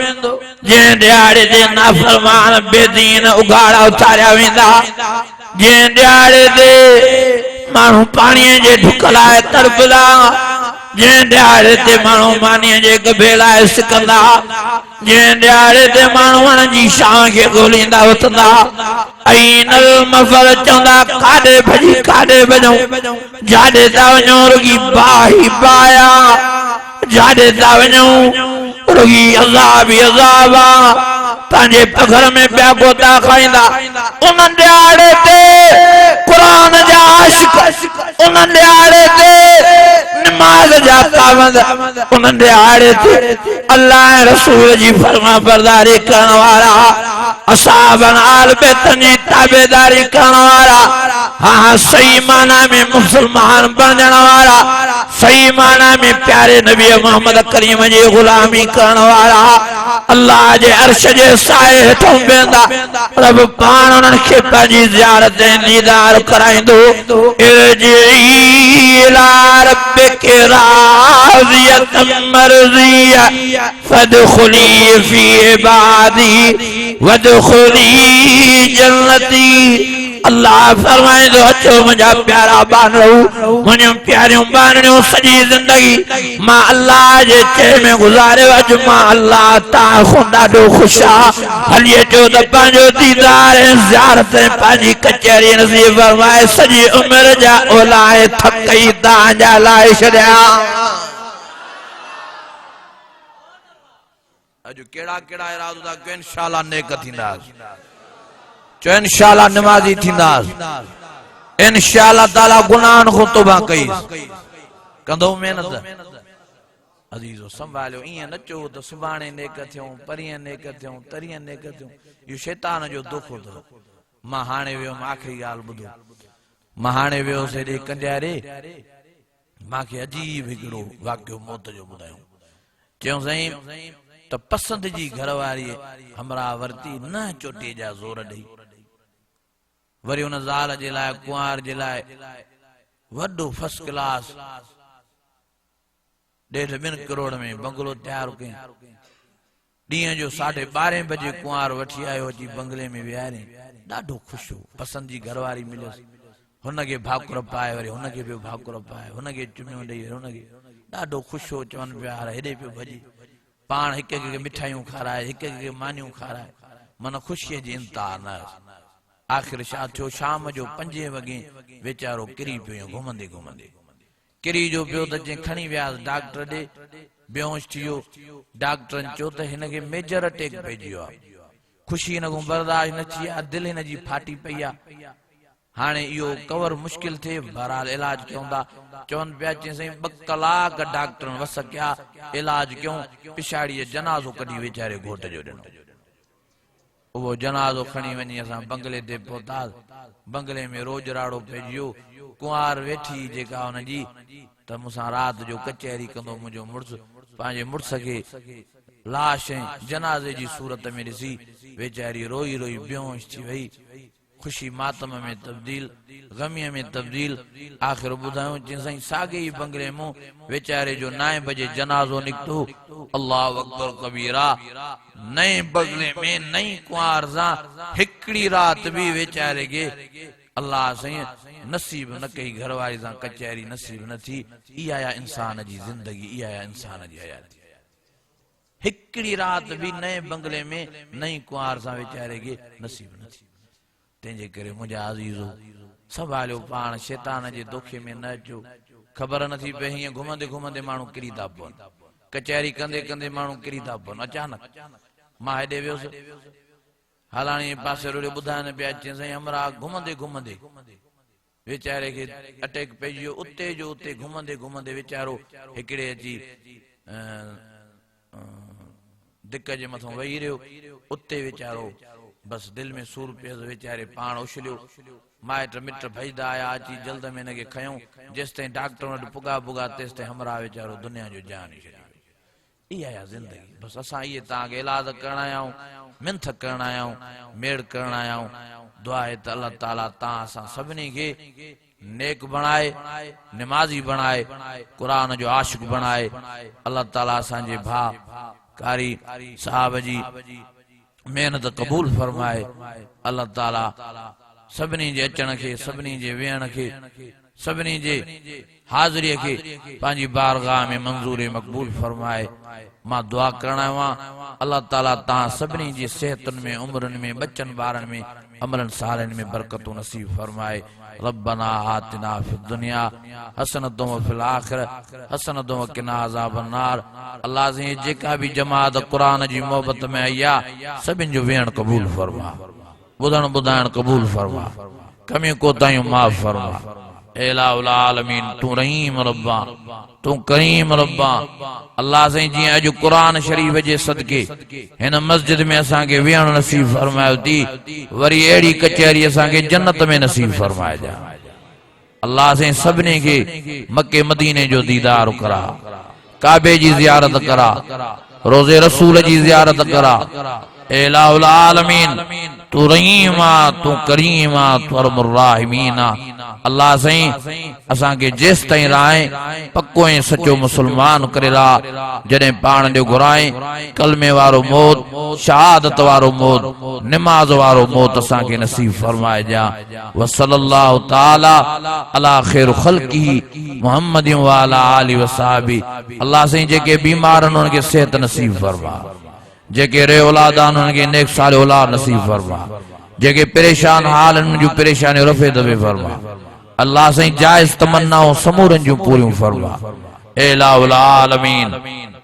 जंहिं ॾियारे ते नाफ़रमान बेदीन उघाड़ा उथारिया वेंदा जंहिं ॾियारे ते माण्हू पाणीअ जे ढुक लाइ तड़पदा जंहिं ॾियारे ते माण्हू मानीअ जे गभे लाइ सिकंदा जंहिं ॾियारे ते माण्हुनि जी शाम खे ॻोल्हींदा उथंदा ऐनल मफ़र चवंदा काॾे भॼी काॾे वञूं जाॾे था वञूं रुगी बाही बाया जाॾे था वञूं रुगी अज़ाब ई अज़ाब आ पंहिंजे पघर में पिया गोता खाईंदा उन ॾियारे ते क़ुरान जा आशिक़ उन ॾियारे ते नमाज़ जा पाबंद उन ॾियारे ते अल्लाह रसूल जी फरमा बरदारी करण वारा असहाबन आल बैतन जी ताबेदारी करण वारा हाँ सही माना में मुसलमान बनण वारा सही माना में प्यारे नबी मोहम्मद करीम जी गुलामी करण वारा अल्लाह जे अर्श जे साए हेठों वेंदा रब पाण उन्हनि खे पंहिंजी ज़ियारत ऐं दीदार कराईंदो इरजिई इला रब्बिकी राज़ियतम मर्ज़िया फदखुली फी इबादी वदखुली जन्नती अल्लाह फरमाए तो अचो मुझा प्यारा बान रहू मुझे प्यारियों बानों सजी जिंदगी मां अल्लाह जे चेह में गुजारे अज मां अल्लाह ता खुदा दो खुशा हलिए जो दबा जो दीदार ज़ियारत पाजी कचहरी नसीब फरमाए सजी उम्र जा ओलाए थकई ता जा लाए छड़या अजो केड़ा केड़ा इरादो दा के इंशाअल्लाह नेक थींदा चो इंशाअल्लाह नमाजी थींदा इंशाअल्लाह ताला गुनाहन को तौबा कई कंदो मेहनत अजीजो संभालियो इया नचो तो सुभाणे नेक थियो परिया नेक थियो तरिया नेक थियो यो शैतान जो दुख हो मां हाणे वियो आखिरी गाल बुधो मां हाणे वियो से कंजारे मां के अजीब हिकड़ो वाक्यो मौत जो बुधायो क्यों सही तो पसंद जी घरवारी हमरा वरती न चोटी जा जोर दई वरी उन ज़ाल जे लाए कुंवार जे लाए वड्डो फर्स्ट क्लास 1.5 करोड़ में बंगलो तैयार कई ॾींहं जो 12:30 बजे कुंवार वठी आयो जी बंगले में विहारे ॾाढो खुश हो पसंद जी घरवारी मिलियस हुनके भाकुर पाए वरी हुनके पे भाकुर पाए हुनके चुमियो ॾेई हुनके ॾाढो खुश हो चवन प्यार हेॾे पे भजी पान हिक हिक मिठाइयों खाराए हिक हिक मानियों खाराए मन खुशी जी इंतहा न आखिर शा थियो शाम जो 5 वगे बेचारो किरी पियो घुमंदे घुमंदे किरी जो पियो त जे खणी वियास डॉक्टर दे बेहोश थियो डॉक्टरन चो त हिनके मेजर अटैक पइजियो खुशी न बर्दाश्त न थी दिल हिन जी फाटी पई हाने यो कवर मुश्किल थे बहरहाल इलाज क्यों दा चवन पिया चई 2 कलाक डॉक्टर वस क्या इलाज क्यों पिछाड़ी जनाजो कढी वेचारे घोट जो ॾिनो वो जनाजो खणी वनी असा बंगले ते पहुता बंगले में रोज राड़ो पेजियो कुंवार वेठी जेका उन जी त मुसा रात जो कचहरी कंदो मुजो मुर्स पांजे मुर्स के लाश जनाजे जी सूरत में ॾिसी वेचारी रोई रोई बेहोश थी वई खुशी मातम में तब्दील गमी में तब्दील आखिर बुधायो जिन सागे ही बंगले मो बेचारे जो 9 बजे जनाजो निकतो अल्लाह अकबर कबीरा नए बंगले में नई कुंवार सा हिकड़ी रात भी बेचारे के अल्लाह सही नसीब न कई घरवारी सा कचहरी नसीब न थी इया इंसान जी जिंदगी इया इंसान जी हयाती हिकड़ी रात भी नए बंगले में नई कुंवार सा बेचारे के नसीब न थी तेजे करे मुझा अजीजो संभालियो पान शैतान जे धोखे में न अचो खबर न थी पे हिय घुमंदे घुमंदे मानू किरी था पन कचहरी कंदे कंदे मानू किरी था पन अचानक मां हेडे वियोस हालाणी पासे रोड़े बुधाने पे अचे सही हमरा घुमंदे घुमंदे बेचारे के अटैक पेजियो उते जो उते घुमंदे घुमंदे बेचारो हिकड़े अची दिक्क जे मथो वही रहियो उते बेचारो बस दिल में सूर पे बेचारे पान उछलियो माइट मिट भजदा आया अची जल्द में नके खयो जेसते डॉक्टर वट पुगा पुगा तेसते हमरा बेचारो दुनिया जो जान ही छडी इया जिंदगी बस असा ये ता के इलाज करण आया मिंथ करण आया मेड़ करण आया दुआ है त अल्लाह ताला ता असा सबनी के नेक बनाए नमाजी बनाए कुरान जो आशिक बनाए अल्लाह ताला असा जे भा कारी साहब जी मेहनत कबूल फरमाए अल्लाह ताला सबनी जे अचण के सबनी जे वेहण के सबनी जे हाजिरी के पांजी बारगाह में मंजूरी मकबूल फरमाए मां दुआ करना वा अल्लाह ताला ता सबनी जी सेहतन में उम्रन में बच्चन बारन में अमलन सालन में बरकत नसीब फरमाए रब्बना आतिना फिद दुनिया हसनतुम व फिल आखिरह हसनतुम व किना अज़ाबन नार अल्लाह से जेका भी जमात कुरान जी मोहब्बत में आया सबिन जो वेण कबूल फरमा बुधन बुधान कबूल फरमा कमी कोतायूं माफ फरमा इलाहुल आलमीन तू रहीम रब्बा तू करीम रब्बा अल्लाह से जी अज कुरान शरीफ जे सदके इन मस्जिद में असा के वेण नसीब फरमायो दी वरी एड़ी कचहरी असा के जन्नत में नसीब फरमाए जा अल्लाह से सबने के मक्के मदीने जो दीदार करा काबे जी जियारत करा रोजे रसूल जी जियारत करा इलाहुल आलमीन तू रहीमा तू करीमा तू अरहमुर राहिमीना अल्लाह सही असां के जेस ताईं राय पक्को ऐं सच्चो मुसलमान करे ला जडे पाण जो घुराए कलमे वारो मौत शहादत वारो मौत नमाज वारो मौत असां के नसीब फरमाए जा व सल्लल्लाहु तआला अला खैर खल्की मोहम्मद व अला आलि व सहाबी। अल्लाह सही जेके बीमार उन के सेहत नसीब फरमा, जेके रे औलादान उन के नेक साल औलाद नसीब फरमा, जेके परेशान हाल उन जो परेशानी रफे दबे फरमा। अल्लाह सही जायज तमन्नाओं समूरन जो पूरी फरमा। ए लाउल आलमीन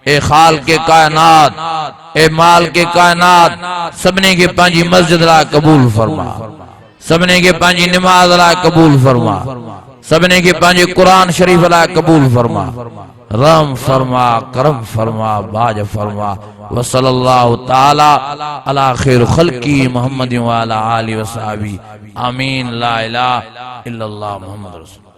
ए खाल के कायनात ए माल के कायनात सबने के पांजी मस्जिद ला कबूल फरमा, सबने के पांजी नमाज ला कबूल फरमा, सबने के पांजी कुरान शरीफ ला कबूल फरमा। रम फरमा करम फरमा बाज फरमा व सल्लल्लाहु तआला अला खैर खल्की मोहम्मद व अला आलि व सहाबी आमीन। ला इलाहा इल्लल्लाह मुहम्मद रसूल।